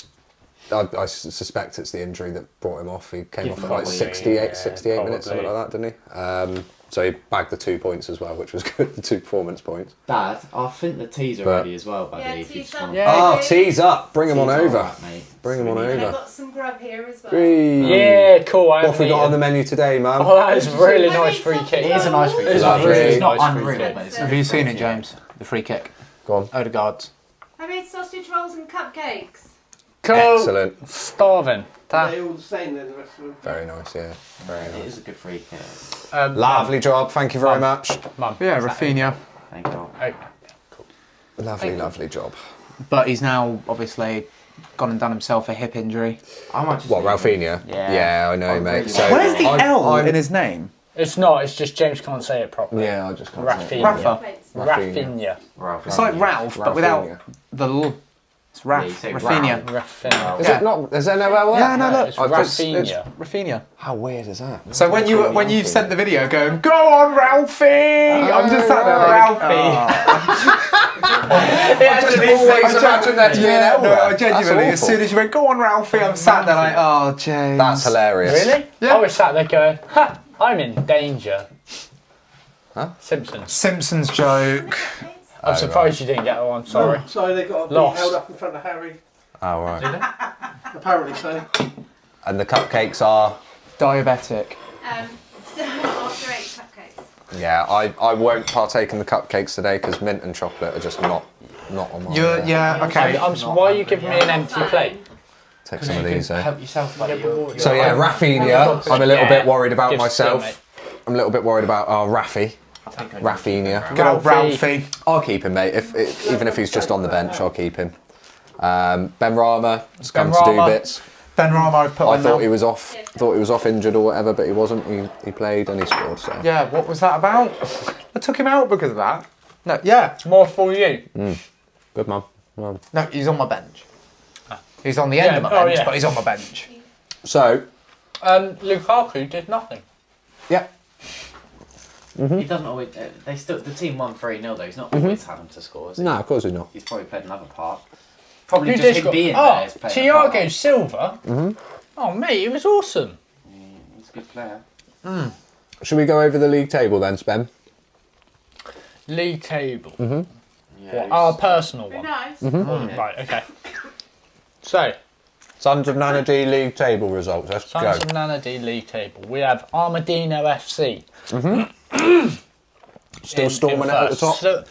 I suspect it's the injury that brought him off. He came Yeah, off at like probably, 68 minutes, something probably. like that, didn't he? So he bagged the 2 points as well, which was good, the 2 performance points. Dad, I think the tea's are But- ready as well, buddy. Yeah, if you tea's just want up. Yeah. Oh, tease up. Bring him on Tea's over. alright, mate. Bring him on And I've over. got some grub here as well. Three. Yeah, Yeah, cool. What have we got on the menu today, man? Oh, that is a really nice free kick. It is a nice free kick. It's Lovely. really It's not nice free unreal, kick. but it's Have you seen it, James? The free kick. Go on. Odegaard's. I made sausage rolls and cupcakes. Cool. Excellent. Starving. Are they all the same then, the rest of them? Very nice, yeah. Very It nice. is a good free kick. Lovely job. Thank you very much. Mum. Yeah, Rafinha. Thank you. Lovely job. But he's now obviously gone and done himself a hip injury. I might just What, Ralphina? Yeah. Yeah, I know, I mate. really So like Where's the I'm- L I'm- in his name? It's not. It's just James can't say it properly. Yeah, I just can't say it. Rafinha. Rafa. Rafinha. Ralph. It's like Ralph, but without the L. It's Yeah, you Raf. say Rafinha. Rafinha. Is it not? Is there no L there? Yeah, no, look. It's I've just- Rafinha. Rafinha. How weird is that? So when you've sent the video going, go on, Ralphie! I'm just sat there, Ralphie. I just always imagine there to be an L No, there. I genuinely, That's as soon as you went, go on, Ralphie, I'm sat there like, oh, James. That's hilarious. Really? Yeah. I was sat there going, ha, I'm in danger. Huh? Simpsons. Simpsons joke. I'm surprised you didn't get one. Sorry. Sorry, they got to be Lost. held up in front of Harry. Oh, right. Apparently so. And the cupcakes are... Diabetic. So after 8 cupcakes. Yeah, I won't partake in the cupcakes today because mint and chocolate are just not on my... Yeah, okay. Why are you giving me an empty plate? Take some of these, eh? Help yourself, buddy. So yeah, Rafinha, I'm a little bit worried about Give skill, mate. myself. I'm a little bit worried about Rafi. Rafinha. Good old Ralphie. I'll keep him, mate. Even if he's just on the bench, I'll keep him. Ben Rama has come to do Rama. bits. Ben Rama, I've put I on thought now. he was off. Thought he was off injured or whatever, but he wasn't. He played and he scored. So Yeah, what was that about? I took him out because of that. No, yeah. It's more for you. good, man. Well, No, he's on my bench. He's on the end of my oh, bench, yeah. but he's on my bench. so Lukaku did nothing. yeah, He doesn't always. The team won 3-0 though. He's not always had him to score. Has he? no, of course he's not. He's probably played another part. Probably Who just did him score? being there Oh, is playing a part. Thiago Silva. Oh, mate, he was awesome. He's a good player. Should we go over the league table then, Spen? League table. Yeah, What, our personal one? Nice. Right, okay. So, Sons of Nana D league table results. Let's Sons go. of Nana D League table. We have Armadillo FC. Still storming it at the top.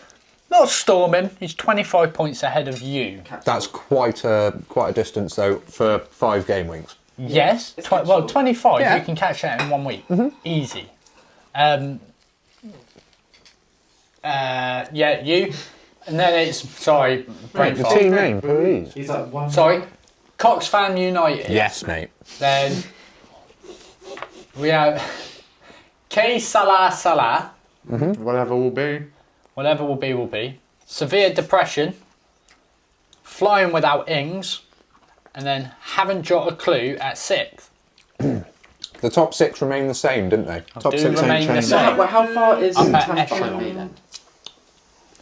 Not storming. He's 25 points ahead of you. That's quite a distance though for 5 game weeks. Yes. 25. Yeah. You can catch that in 1 week. Easy. Yeah, you. And then it's brain The fart. team name, please. He's like one. Sorry, Cox Fan United. Yes, mate. Then we have K Salah. Whatever will be. Whatever will be, will be. Severe Depression. Flying Without Ings. And then Haven't Got a Clue at 6th. The top 6 remain the same, didn't they? Top Do 6 ain't remain the changed. same. Well, how far is Up the at town echelon. behind me then?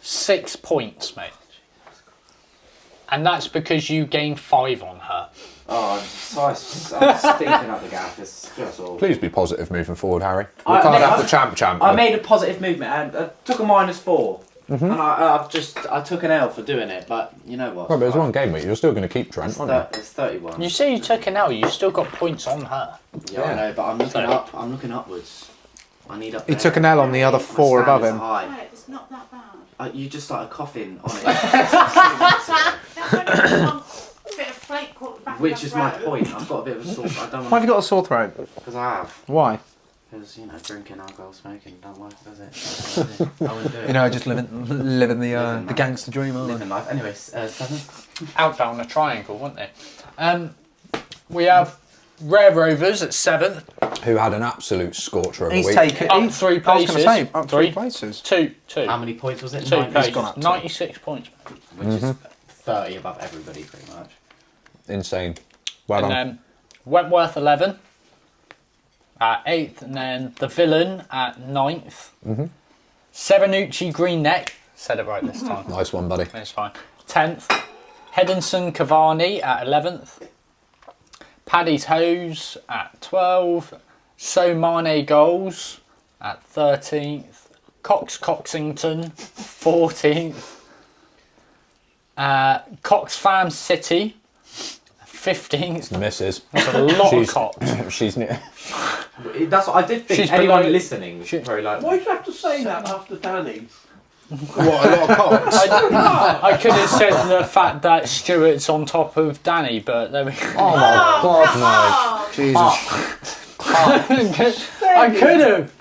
6 points, mate. And that's because you gained 5 on her. Oh, I'm stinking up the gaff. It's just all. Please be positive moving forward, Harry. We I- can't mate, have I- the champ. I made a positive movement and I took a -4. And I took an L for doing it, but you know what? Well, but there's one game week. You're still going to keep Trent, aren't you? It's 31. You say you took an L, you still got points on her. Yeah, I know, but I'm looking up. I'm looking upwards. I need up. He there. took an L on the other My 4 above standards him. are high. Right, it's not that bad. You just started coughing on it, That's only one bit of flake caught the back which of is the my throat. point. I've got a bit of a sore. I don't Why have want you got a sore throat? because I have. Why? Because drinking, alcohol, smoking don't work, does it? I wouldn't do it. You know, just living the gangster dream, aren't Living life. Anyway, 7. Out down a triangle, weren't they? We have Rare Rovers at 7th. Who had an absolute scorcher of a He's week. taken. Up 3 I was places. going to say, up 3 Three. places. 2. How many points was it? 2 9, places. gone up 96 points. which is 30 above everybody, pretty much. Insane. Well And done. then Wentworth 11 at 8th, and then The Villain at 9th. Serenucci Greenneck, said it right this time. Nice one, buddy. It's fine. 10th. Hedinson Cavani at 11th. Paddy's Hose at 12th. So Mane Goals at 13th. Coxington 14th. Cox Farm City 15th. Misses. That's a lot of cocks. She's near. That's what I did think. She's Anyone below- listening was very like. Why'd you have to say that after Danny? What, a lot of cocks? I could have said the fact that Stuart's on top of Danny, but there we go. Oh my god, Oh, Jesus. I could have.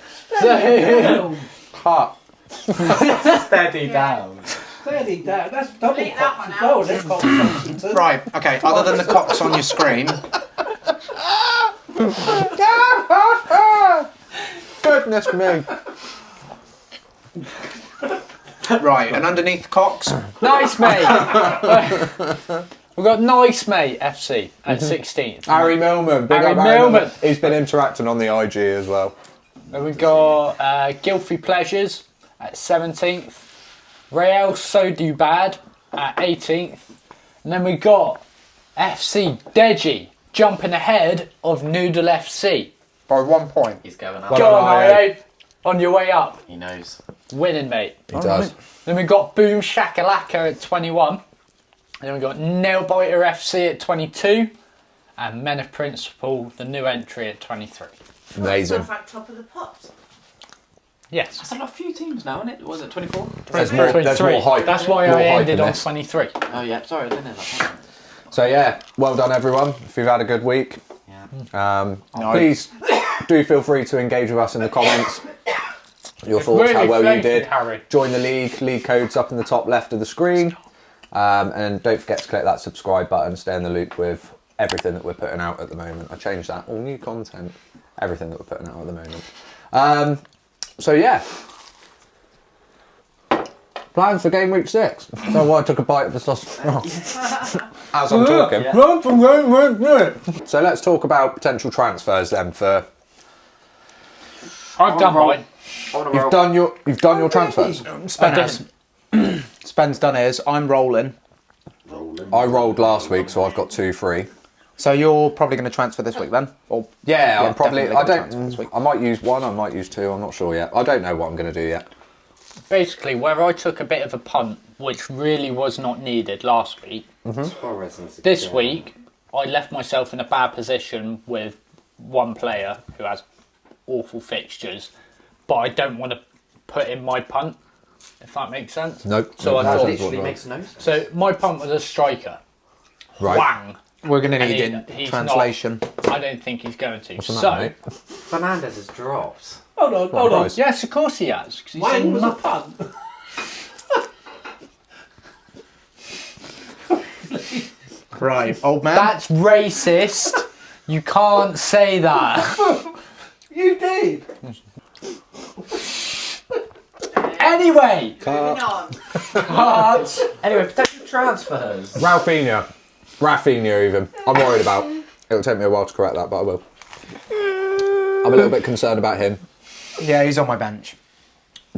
Steady down. Steady down. That's double Delete that cocks one as well. They're cocks, Constantine. Right, okay, other than the cocks on your screen. Goodness me. Right, and underneath cocks, Nice mate. We've got Nice Mate FC at 16th. Harry Millman. Big Harry up Harry Millman. He's been interacting on the IG as well. And we've got Guilty Pleasures at 17th. Real So Do Bad at 18th. And then we got FC Deji jumping ahead of Noodle FC. by 1 point. He's going up. Well, Go on, I- Mario. On your way up. He knows. Winning, mate. He does. Then we got Boom Shakalaka at 21. And then we got Nailbiter FC at 22. And Men of Principle, the new entry, at 23. Amazing. Sounds like top of the pops. Yes. That's a few teams now, isn't it? Was it 24? There's more, there's more hype. That's why more I hype ended in on this. 23. Oh yeah, sorry, I didn't know that. So yeah, well done everyone. If you've had a good week, Yeah. please do feel free to engage with us in the comments. Your thoughts, really how well you flaky, did. Harry. Join the league. League code's up in the top left of the screen. And don't forget to click that subscribe button. Stay in the loop with everything that we're putting out at the moment. I changed that. All new content. Everything that we're putting out at the moment. So yeah. Plans for game week 6. So why I took a bite of the sausage as I'm talking. So let's talk about potential transfers then. For I've done mine. you've done your transfers. Spen's done his, I'm rolling. I rolled last week, so I've got 2 free. So you're probably going to transfer this week then? Or Yeah, I'm probably. definitely I gonna transfer don't. this week. I might use 1. I might use 2. I'm not sure yet. I don't know what I'm going to do yet. Basically, where I took a bit of a punt, which really was not needed last week, this week I left myself in a bad position with one player who has awful fixtures, but I don't want to put in my punt, if that makes sense. Nope. So I That thought. literally makes no sense. So my punt was a striker. Right. Wang. We're going to And need he- in he's translation. I don't think he's going to. What's the So, matter, mate? Fernandez has dropped. Hold on, hold on. Nice. yes, of course he has. 'cause he's Wang in was a nothing. punt. Right, old man. That's racist. You can't say that. You did. Anyway, Moving on. but Anyway, potential transfers. Rafinha even. I'm worried about. It'll take me a while to correct that, but I will. I'm a little bit concerned about him. Yeah, he's on my bench.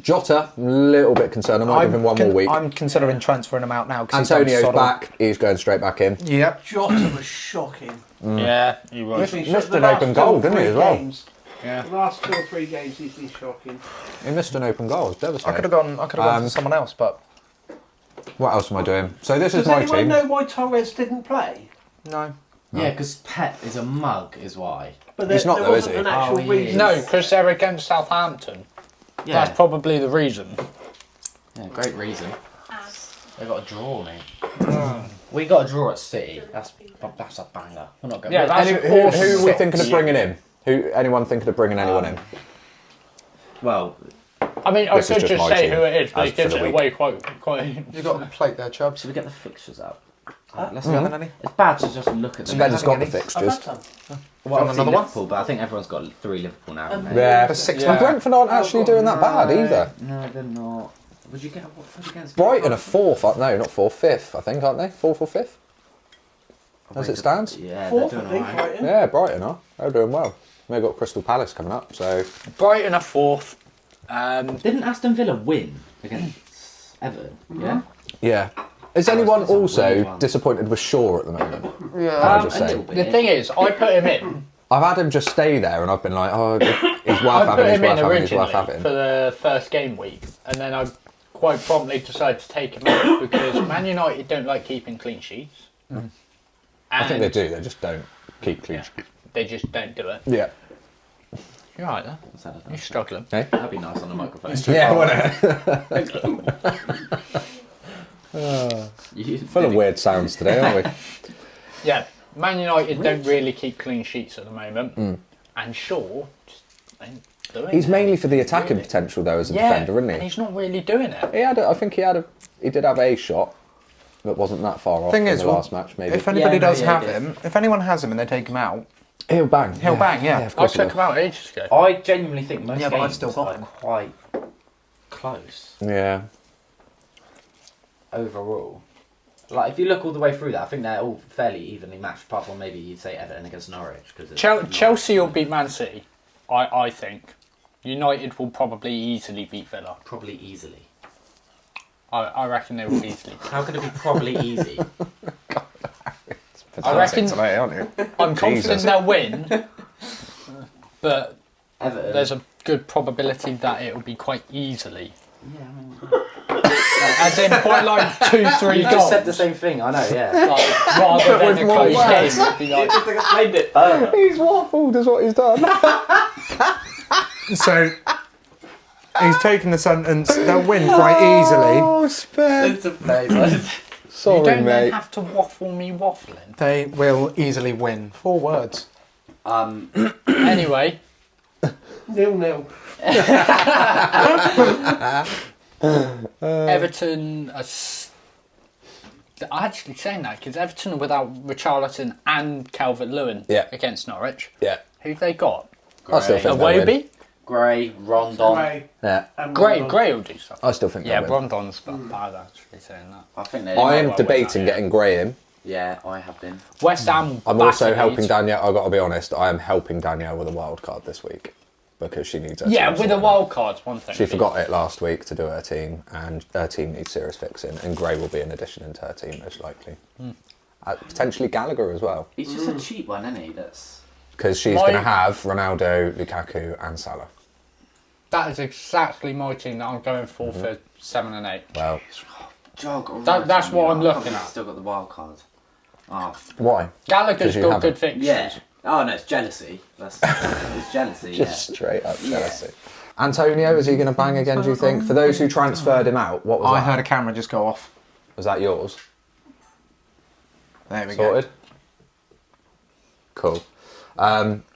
Jota, a little bit concerned. I might give him one more week. I'm considering transferring him out now. Antonio's back. He's going straight back in. Yep. Jota was shocking. yeah, he was. He's Missed the an last open 2 or goal, didn't he, 3 as well? games. Yeah. The last 2 or 3 games, he's been shocking. He missed an open goal. It was I devastating. could have gone. I could have gone to someone else, but What else am I doing? So this is Does my anyone team. know why Torres didn't play? no. Yeah, because Pep is a mug, is why. But He's not there though, is wasn't he? an actual Oh, he reason. is. No, because they're against Southampton. Yeah, That's probably the reason. yeah, great reason. As. They got a draw, mate. We got a draw at City. That's a banger. We're not going. Yeah, that's Who are we thinking of bringing in? Anyone thinking of bringing anyone in? Well, I mean, I This is could just just my say team, who it is, but as it gives for the it away quite. You got a plate there, Chubbs. should we get the fixtures out? Let's You having any? It's bad to just look at them. Ben's got the any? I've fixtures. had some. Well, obviously another one? Liverpool, but I think everyone's got 3 Liverpool now. haven't they? Yeah. The 6 And Brentford aren't actually doing that bad either. No, they're not. Would you get a Watford against Brighton are 4th, no, not 4th, 5th, I think, aren't they? 4th or 5th? As it stands? Yeah, 4th, they're I doing think, alright. right? Yeah, Brighton are. They're doing well. They've got Crystal Palace coming up, so. Brighton are 4th. Didn't Aston Villa win against Everton? Yeah. Yeah. Is anyone that's a weird also one. disappointed with Shaw at the moment? Yeah. Can I just a say? little The bit. thing is, I put him in. I've had him just stay there, and I've been like, oh, he's worth I put having, he's him worth in having, he's worth originally having. for the first game week, and then I quite promptly decided to take him out because Man United don't like keeping clean sheets. I think they do. They just don't keep clean sheets. They just don't do it. Yeah. You're right there. You're struggling. Hey? That'd be nice on the microphone. Yeah, full of weird sounds today, aren't we? Yeah, Man United don't really keep clean sheets at the moment, and Shaw just ain't doing He's it. mainly for the attacking potential though as a defender, isn't and he? he's not really doing it. I think he did have a shot that wasn't that far off Thing from is, the last match, maybe. If anybody Yeah, no, does yeah, have he did. him, if anyone has him and they take him out, He'll bang. He'll bang, yeah. of I course he took will. him out ages ago. I genuinely think most Yeah, but I've games still got are him. quite close Yeah. overall. Like, if you look all the way through that, I think they're all fairly evenly matched, apart from maybe you'd say Everton against Norwich. Chelsea will beat Man City, I think. United will probably easily beat Villa. Probably easily. I reckon they will easily. How could it be probably easy? I reckon. today, aren't you? I'm confident Jesus. they'll win, but Everton. there's a good probability that it will be quite easily. Yeah, I mean, As in, quite like 2-3 you goals. just said the same thing, I know, yeah. Like, rather than a close game, it'd be like, explained it further. He's waffled is what he's done. So he's taken the sentence. They'll win quite easily. Oh, spare. It's a place. Sorry, you don't mate. then have to waffle me waffling. They will easily win. 4 words. Anyway, 0-0. Everton are actually saying that because Everton are without Richarlison and Calvert-Lewin against Norwich. Yeah. Who've they got? I still think they'll win. Awobi? Gray, Rondon. Gray. Yeah. And Gray Rondon. will do something. I still think Yeah, they'll win. Rondon's not bad actually saying that. I think they I am well debating win that, getting Gray in. Yeah, I have been. West Ham. I'm back also in helping Leeds. Danielle. I've got to be honest. I am helping Danielle with a wild card this week because she needs her Yeah, team with a sorted. wild card's one thing. She forgot it last week to do her team, and her team needs serious fixing. And Gray will be an addition into her team most likely. Potentially Gallagher as well, He's just a cheap one, isn't he? That's because she's My- going to have Ronaldo, Lukaku, and Salah. That is exactly my team that I'm going for 7 and 8. Well, jog. That's what I'm looking at. Still got the wild card. Oh, why? Gallagher's 'Cause you got haven't. good fixtures. yeah. Oh no, it's jealousy. It's jealousy. Just straight up jealousy. Antonio, is he going to bang again? Do you think? For those who transferred him out, what was I that? heard a camera just go off. Was that yours? There we Sorted. go. Cool.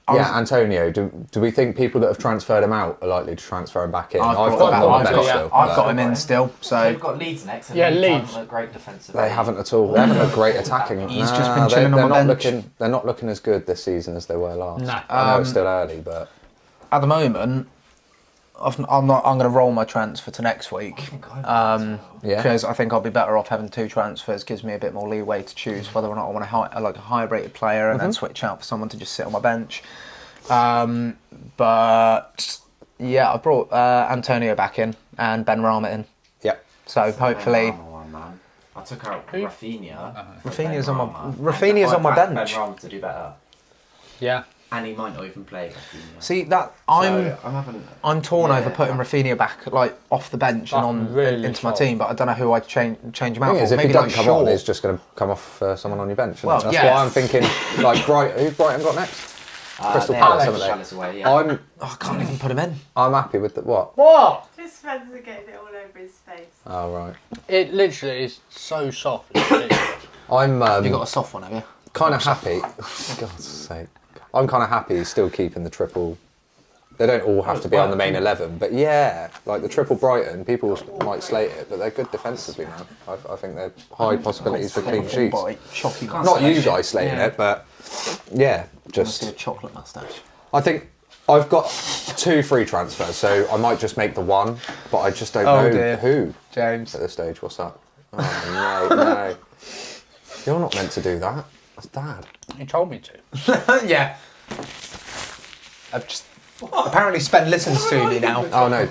Antonio. Do we think people that have transferred him out are likely to transfer him back in? I've got got him him on the back, bench yeah. still. I've but got him in still, They've so got Leeds next. And Yeah, Leeds Leeds. aren't a great defensive. They haven't at all. They haven't looked great attacking. He's just been chilling they're on my not bench. looking. They're not looking as good this season as they were last. No. I know it's still early, but at the moment, I'm going to roll my transfer to next week. Yeah. Because I think I'll be better off having 2 transfers. Gives me a bit more leeway to choose whether or not I want a high rated player and then switch out for someone to just sit on my bench. But yeah, I brought Antonio back in and Ben Rama in. yeah. So hopefully, Man. I took out Rafinha. Rafinha's on my Ben bench. Rama to do better, Yeah. and he might not even play Rafinha. See that So, I'm having. I'm torn Yeah. over putting Rafinha back like off the bench and I'm on really into my torn. team, but I don't know who I'd change him out The thing for. is, if he Maybe doesn't like come Shaw. on, he's just going to come off someone on your bench. Isn't Well, it? That's yeah. why I'm thinking, like, who's Brighton got next? Crystal they Palace, have haven't they? Palace away, yeah. Oh, I can't even put him in. I'm happy with the what? What? His friends are getting it all over his face. Oh right. It literally is so soft. It's ridiculous. I'm You got a soft one, have you? kind of happy. God's sake. I'm kind of happy he's still keeping the triple. They don't all have to be on the main 11, but yeah, like the triple Brighton, people might slate it, but they're good defensively now. I think they're high possibilities for clean sheets. Chalky Not you moustache. guys slating it, but yeah, Just a just chocolate moustache. I think I've got 2 free transfers, so I might just make the one, but I just don't Oh, know dear. who James. at this stage. What's that? Oh no. You're not meant to do that. That's Dad. He told me to. Yeah. I've just apparently Spen listens to me now. Oh no.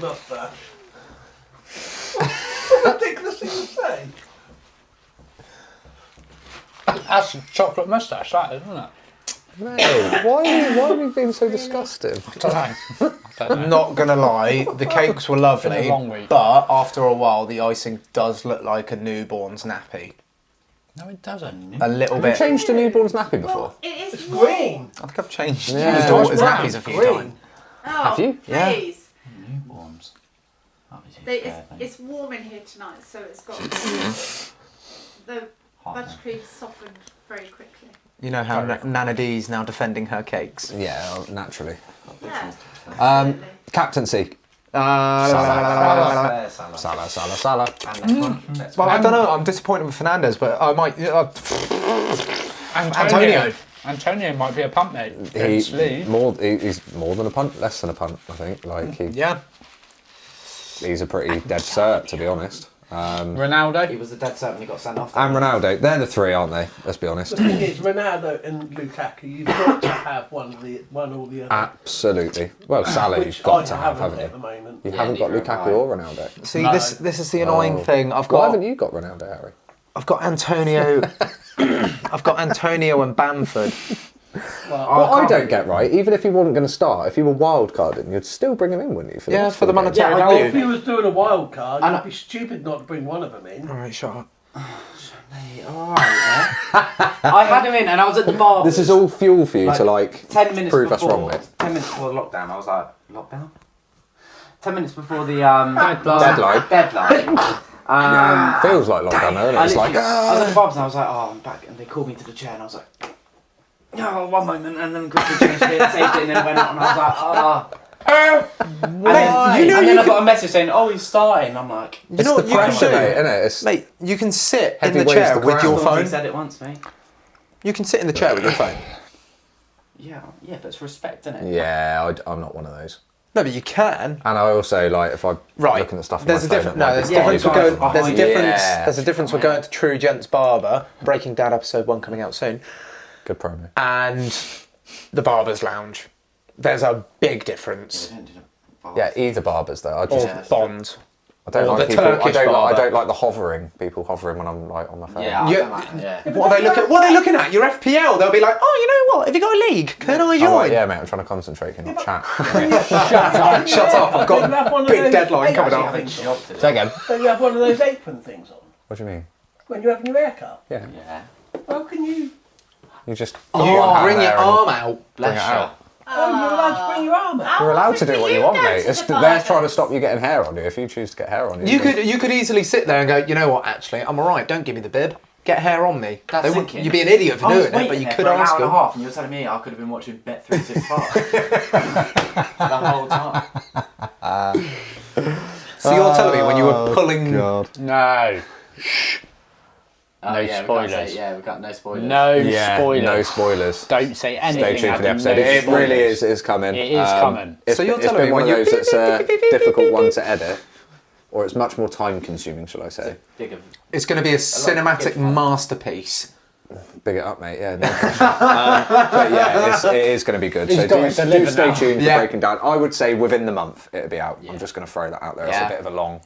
Ridiculous thing to say. That's a chocolate moustache, that isn't it? No. Why are we being so disgusting? I don't know. Not gonna lie, the cakes were lovely, Been a long week. but after a while, the icing does look like a newborn's nappy. No, it doesn't. A little Have you bit. changed a newborn's nappy before? Well, it is It's green. I think I've changed Yeah. my daughter's Brown, nappies a few green. times. Oh, Have you? Yeah. Please. Newborns. That'd be too They, scary, I think. it's warm in here tonight, so it's got the buttercream softened very quickly. You know how Nana D's now defending her cakes. Yeah, naturally. Yeah. Captaincy. Salah. Salah. And next one. Next Well, one. I don't know. I'm disappointed with Fernandez, but I might. Antonio. Antonio might be a punt mate. He's Leeds. more than a punt, less than a punt, I think. Like Yeah. he's a pretty dead cert, to be honest. He Ronaldo. was a dead cert when he got sent off. And Ronaldo, they're the three, aren't they? Let's be honest. The thing is, Ronaldo and Lukaku, you've got to have one or the other. Absolutely. Well, Salah, you've Which got I to have, haven't haven't at the you? moment. You haven't got neither have Lukaku I. or Ronaldo. See, No. this is the annoying thing. Why haven't you got Ronaldo, Harry? I've got Antonio. I've got Antonio and Bamford. Well, What I don't get right, even if he wasn't going to start, if you were wild carding, you'd still bring him in, wouldn't you? Yeah, next for the four games? monetary Yeah, I value. if he was doing a wild card, And you'd be stupid not to bring one of them in. All right, shut up. Alright, yeah. I had him in and I was at the bar. This is all fuel for you to like 10 minutes prove before, us wrong, mate. 10 minutes before the lockdown, I was like, lockdown? 10 minutes before the deadline. Feels like lockdown, though, I it's like, was at the bars and I was like, oh, I'm back. And they called me to the chair and I was like, oh, one moment. And then quickly changed it, saved it, and then went out and I was like, oh. And then I got a message saying, oh, he's starting. I'm like, it's know the what you can pressure, do? mate, isn't it? It's, Mate, you can sit in Heavy the weighs chair the with your ground. somebody phone. said it once, mate. You can sit in the chair with your phone. Yeah, but it's respect, isn't it? yeah, I'm not one of those. No, but you can. And I also, like, if I'm Right. looking at stuff on There's a my phone, difference. it No, might there's a be difference. fine. We're going. There's a Yeah. difference. There's a difference. We're going to True Gents Barber, Breaking Dad episode 1 coming out soon, Good promo. and the Barber's Lounge. There's a big difference. Yeah, either barbers, though. I Or just, Bond. I don't or like the people, Turkish I barber. don't like the hovering, people hovering when I'm, like, on my phone. Yeah, I Yeah. don't like that, yeah. What are they looking? What are they looking at? Your FPL. They'll be like, oh, you know what? Have you got a league? Can I I'm join? like, yeah, mate, I'm trying to concentrate, can you chat? Shut up! I've got Don't you have one a of big those deadline coming apron up. things on? Say again. Don't you have one of those apron things on What do you mean? when you're having your haircut? Yeah. Yeah. How can you? You just You put one hand bring your there and arm out. bring it out. Oh, you're allowed to bring your arm out. You're allowed to do what you want, mate. It's They're trying to stop you getting hair on you. If you choose to get hair on you, You could easily sit there and go, you know what? Actually, I'm all right. Don't give me the bib. Get hair on me. That's They wouldn't- thinking. You'd be an idiot for I was doing it, but waiting you there could for an ask hour and a them. half, and you're telling me I could have been watching Bet365 the whole time. So you're telling me when you were pulling. God. No. Oh, No yeah, we can't spoilers. say- yeah, we got no spoilers. No Yeah, spoilers. no spoilers. Don't say anything. Stay tuned for the Adam, episode. no It spoilers. really is coming. It is coming. It's, So you're it's telling been me one of when you- those that's a difficult one to edit, or it's much more time consuming, shall I say? Big of It's going to be a good cinematic fun. masterpiece. Big it up, mate. Yeah, no pressure. But yeah, it is going to be good. He's So got do to deliver stay now. tuned for Yeah. Breaking Down. I would say within the month it'll be out. Yeah. I'm just going to throw that out there. It's Yeah. a bit of a long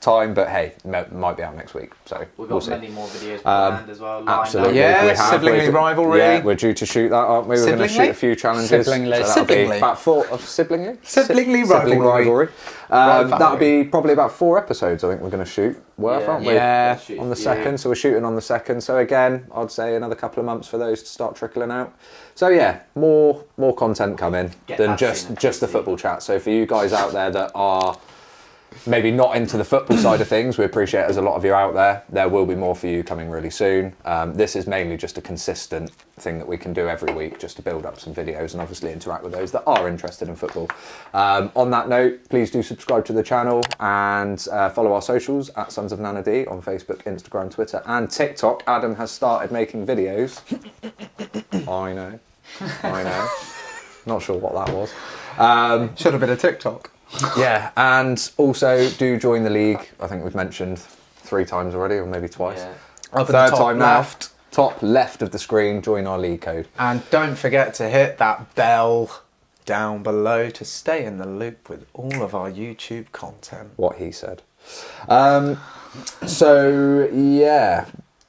time, but hey, might be out next week. So We've we'll got see. many more videos planned as well. lined up. Absolutely. Yeah, we have. siblingly We're- rivalry. Yeah, we're due to shoot that, aren't we? We're going to Siblingly? shoot a few challenges. Siblingly. So that'll be Siblingly. about 4 siblingly? Siblingly Sibling rivalry. rivalry. That'll be probably about 4 episodes, I think we're going to shoot worth, Yeah. aren't we? Yeah. Shoot On the a few. second, so we're shooting on the second. So again, I'd say another couple of months for those to start trickling out. So yeah, more content coming Get than that just seen, the football chat. So for you guys out there that are maybe not into the football side of things, we appreciate there's a lot of you out there. There will be more for you coming really soon. This is mainly just a consistent thing that we can do every week just to build up some videos and obviously interact with those that are interested in football. On that note, please do subscribe to the channel and follow our socials at Sons of Nana D on Facebook, Instagram, Twitter and TikTok. Adam has started making videos. I know. Not sure what that was. Should have been a TikTok. Yeah, and also do join the league. I think we've mentioned 3 times already, or maybe twice. Yeah. Up at the Third top time left. now. Top left of the screen, join our league code. And don't forget to hit that bell down below to stay in the loop with all of our YouTube content. What he said. So yeah,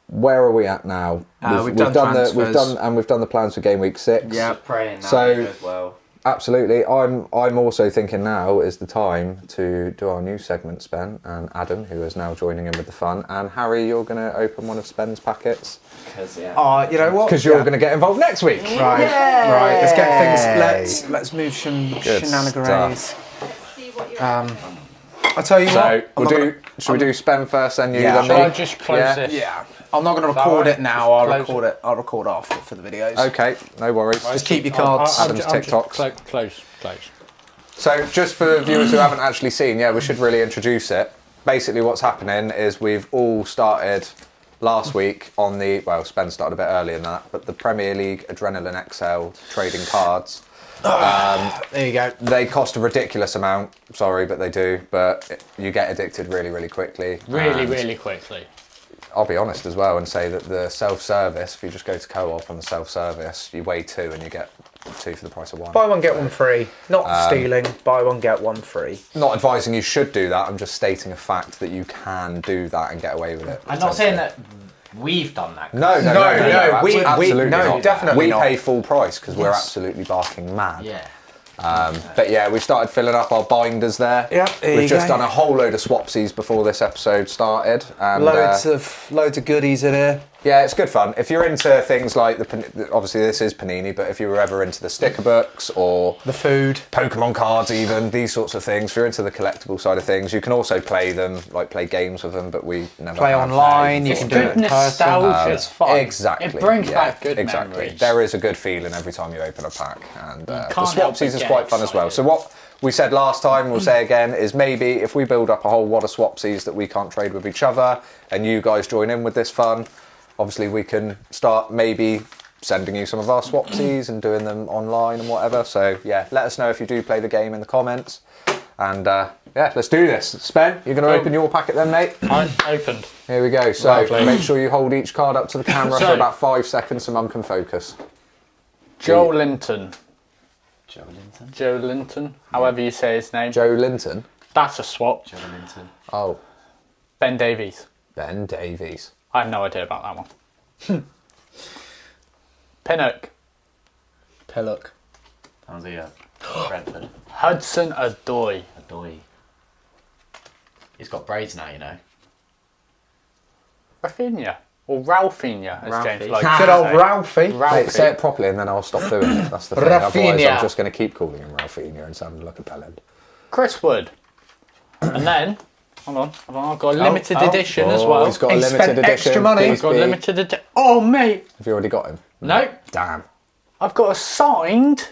where are we at now? We've done transfers. We've done the plans for game week 6. Yeah. Just praying that So- it goes well. Absolutely. I'm also thinking now is the time to do our new segment, Spen, and Adam, who is now joining in with the fun. And Harry, you're going to open one of Spen's packets. Because You know what? Because you're going to get involved next week. Right. Let's get things. Let's move some Good shenanigans. See what you're I'll tell you So what. should we do Spen first, then you, Yeah. then Shall I me? just close Yeah. this? Yeah. I'm not going to record alright? it now. I'll Close record it. I'll record after for the videos. Okay, no worries. Just keep your cards. Adam's TikToks. Close. So, just for viewers who haven't actually seen, we should really introduce it. Basically, what's happening is we've all started last week on the, well, Spen started a bit earlier than that, but the Premier League Adrenaline XL trading cards. There you go. They cost a ridiculous amount, sorry, but they do, but you get addicted really, really quickly. And Really quickly. I'll be honest as well and say that the self-service, if you just go to Co-op on the self-service, you weigh 2 and you get 2 for the price of 1. Buy one, get one free. Not stealing. Buy one, get one free. Not advising you should do that, I'm just stating a fact that you can do that and get away with it. I'm not saying that we've done that. No, we- absolutely no, not. definitely we not. pay full price because we're absolutely barking mad. Yeah. But yeah, we started filling up our binders there. Yeah, there We've you just go. done a whole load of swapsies before this episode started. And, Loads of goodies in here. yeah, it's good fun. If you're into things like obviously this is Panini, but if you were ever into the sticker books or The food. Pokemon cards, even these sorts of things, if you're into the collectible side of things, you can also play them, like play games with them. But we never Play have. online. You can do it Good in person. nostalgia. It's fun. Exactly. It brings yeah, back good exactly. memories. There is a good feeling every time you open a pack, and the can't help swapsies but is get quite fun as well. excited. So what we said last time, we'll say again, is maybe if we build up a whole wad of swapsies that we can't trade with each other, and you guys join in with this fun, obviously we can start maybe sending you some of our swapsies and doing them online and whatever. So yeah, let us know if you do play the game in the comments. And yeah, let's do this. Spen, you're going to open your packet then, mate? I opened. Here we go. So Lovely. make sure you hold each card up to the camera for So- about 5 seconds so Mum can focus. Joe Linton. Joe Linton. Joe Linton, however you say his name. Joe Linton. That's a swap. Joe Linton. Oh, Ben Davies. Ben Davies. I have no idea about that one. Pinnock. Pillock. That was the Brentford. Hudson Odoi. Adoy. He's got braids now, you know. Rafinha. Or Ralphinha, as Ralphie. James likes to Good old say. Ralphie. Mate, say it properly and then I'll stop doing it. That's the thing. Otherwise, Rafinha. I'm just going to keep calling him Ralphine and sounding like a bellend. Chris Wood. And then, hold on, I've got a limited edition as well. He's got a He limited spent edition. extra money. Please I've got a be. limited edition. Oh, mate. Have you already got him? No, Damn. I've got a signed.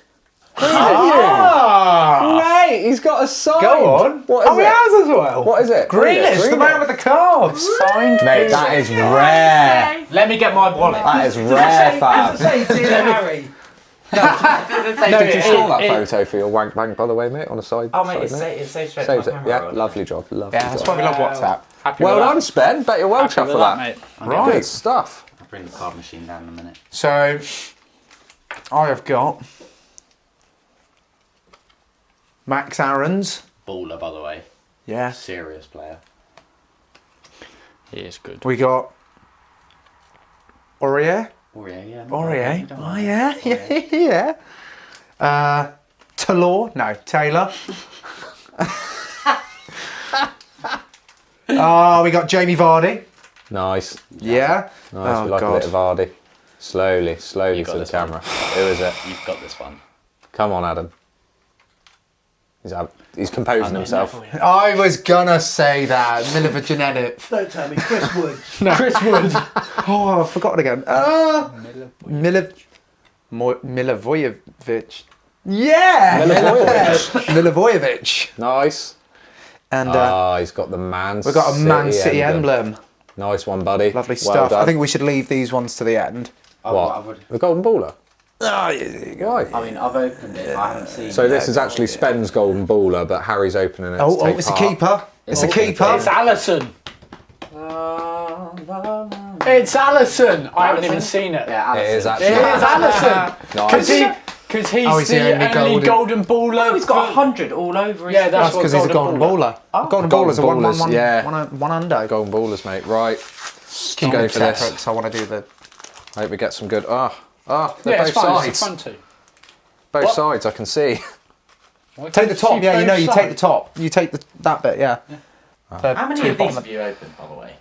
Mate, he's got a sign. Go on. What is Oh, he it? has as well. What is it? Greenish, the man with the cards. Signed. Mate, that is rare. Let me get my wallet. That is rare, fam. Say, dear Harry. Did you store that photo for your wank bank, by the way, mate, on a side? Oh, mate, side it's saved straight Saves to it. my Yeah, camera. lovely job. Lovely Yeah, that's job. why we love WhatsApp. Happy Well with done, that. Spen. Bet you're well Happy chuffed with for that, that. mate. Right. Good stuff. I'll bring the card machine down in a minute. So, I have got Max Aarons. Baller, by the way. Yeah. Serious player. He is good. We got Aurier. Aurier, yeah. Aurier. Oh, yeah. Yeah. Taylor. No, Taylor. We got Jamie Vardy. Nice. Yeah. Nice. Oh, We like God. a bit of Vardy. Slowly You got to the this camera. Who is it? You've got this one. Come on, Adam. He's composing himself. I was gonna say that. Milivojevic. Don't tell me, Chris Wood. Chris Wood. Oh, I forgot it again. Milivojevic. Yeah! Milivojevic. Nice. And He's got the Man we've got a Man City emblem. Nice one, buddy. Lovely Well stuff. done. I think we should leave these ones to the end. What? The golden baller? Oh, there you go. I mean, I've opened it. I haven't seen So this is actually Spen's golden baller, but Harry's opening it. to Oh, take it's a part. keeper. It's a keeper. It's Allison. It's Allison. I haven't even seen it. Yeah, It is Allison. actually. It is Allison. Nice. Because he's, Oh, he's the the only only golden baller. He's got 100 all over his Yeah, that's That's because he's a golden baller. Golden baller's a Golden ballers, yeah. one under. Golden ballers, mate. Right. Keep go going for this. separate, so I want to do the... Hope we get some good. They're Yeah, both it's fine. sides. It's fun too. Both sides, I can see. Take the top. Yeah, you know, you take the top. You take that bit. Yeah. How many of these have you opened, by the way?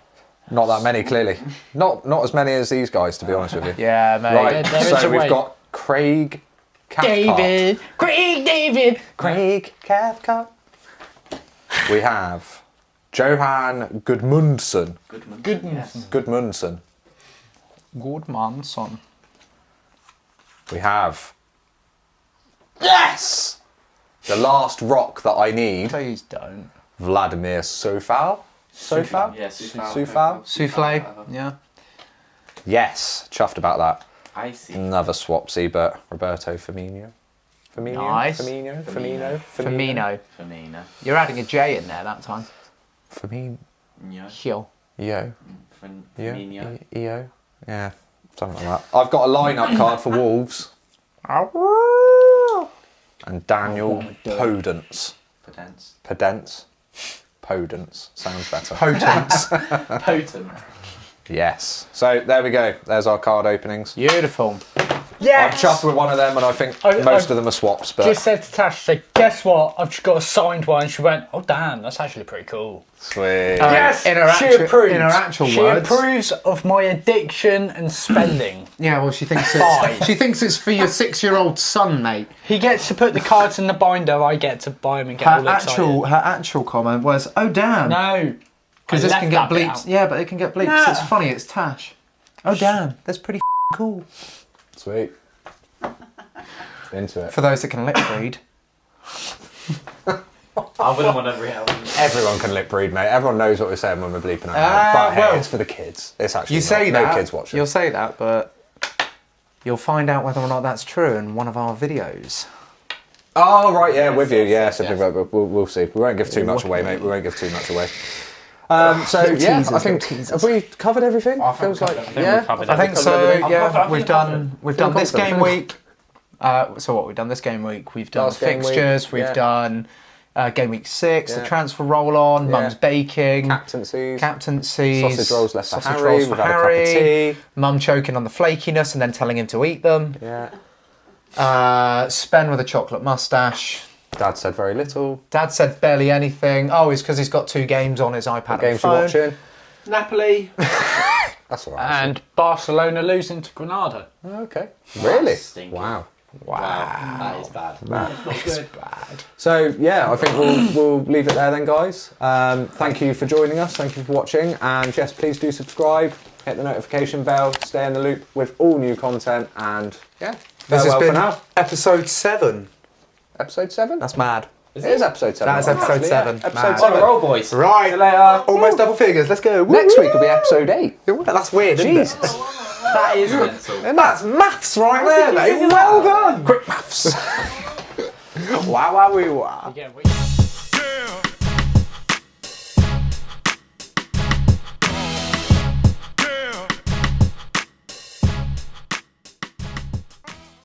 Not that many, clearly. Not as many as these guys, to be honest with you. Yeah, mate. Right. There is So a we've way. got Craig Cathcart. Craig Cathcart. We have Johan Gudmundsson. Gudmundsson. Good man, son. We have. Yes! The last rock that I need. Please don't. Vladimir Sofal. Sofal? Yeah, Sufal. Sufal? Souffle. Yeah. Yes. Chuffed about that. I see. Another swapsy, but Roberto Firmino. Nice. Firmino. Firmino. You're adding a J in there that time. Firmino. Hill. Yo. Firmino. EO. Yeah. Something like that. I've got a lineup card for Wolves. And Daniel Podence. Podence. Sounds better. Potent. Yes. So there we go. There's our card openings. Beautiful. I'm chuffed with one of them, and I think most of them are swaps. But Just said to Tash, say, guess what? I've just got a signed one. She went, oh damn, that's actually pretty cool. sweet. Yes, in her she actu- approves. in her actual she words. approves of my addiction and spending. Yeah, well, she thinks it's for your 6-year-old son, mate. He gets to put the cards in the binder. I get to buy them and get all excited. Her actual comment was, "Oh damn." No, Because I this left can get that bit bleeped. out. Yeah, but it can get bleeped. 'cause it's funny. It's Tash. Oh damn, that's pretty cool. Sweet. Into it. For those that can lip read. I wouldn't want to read. Everyone can lip read, mate. Everyone knows what we're saying when we're bleeping out. But well, hey, it's for the kids. It's actually You say not. that. No kids watch it. You'll say that, but you'll find out whether or not that's true in one of our videos. Oh right, yeah, with you. Yeah, so we'll see. We won't give too much away, mate. We won't give too much away. So yeah, teasers, I think little teasers. have we covered everything? Feels like yeah. I think so. Yeah, we've done this confident. game week. So what we've done this game week? We've done Last game week, fixtures. We've yeah. done game week 6, the Yeah. transfer roll on, Mum's baking, Captaincies. Captaincies, Sausage rolls left for sausage Harry. rolls We've for had a cup of Harry, tea. Mum choking on the flakiness and then telling him to eat them. Yeah. Spen with a chocolate mustache. Dad said very little. Dad said barely anything. Oh, it's because he's got 2 games on his iPad and Games you phone. watching? Napoli. That's all right. And Barcelona losing to Granada. Okay. Really? Stinky. Wow. That is bad. Not good. So yeah, I think we'll leave it there then, guys. Thank you for joining us. Thank you for watching, and yes, please do subscribe, hit the notification bell, stay in the loop with all new content, and yeah, This has farewell been for now. episode 7. Episode 7. That's mad. It is episode 7. That is episode actually, 7. Yeah. Episode Mad. 7. Roll, boys. Right. See you later. Almost double figures. Let's go. Next week will be episode 8. That's weird, isn't Jesus. it? That is mental. And that's maths right there, mate. Well done. Quick maths. Wow, wow, wow. Yeah, we-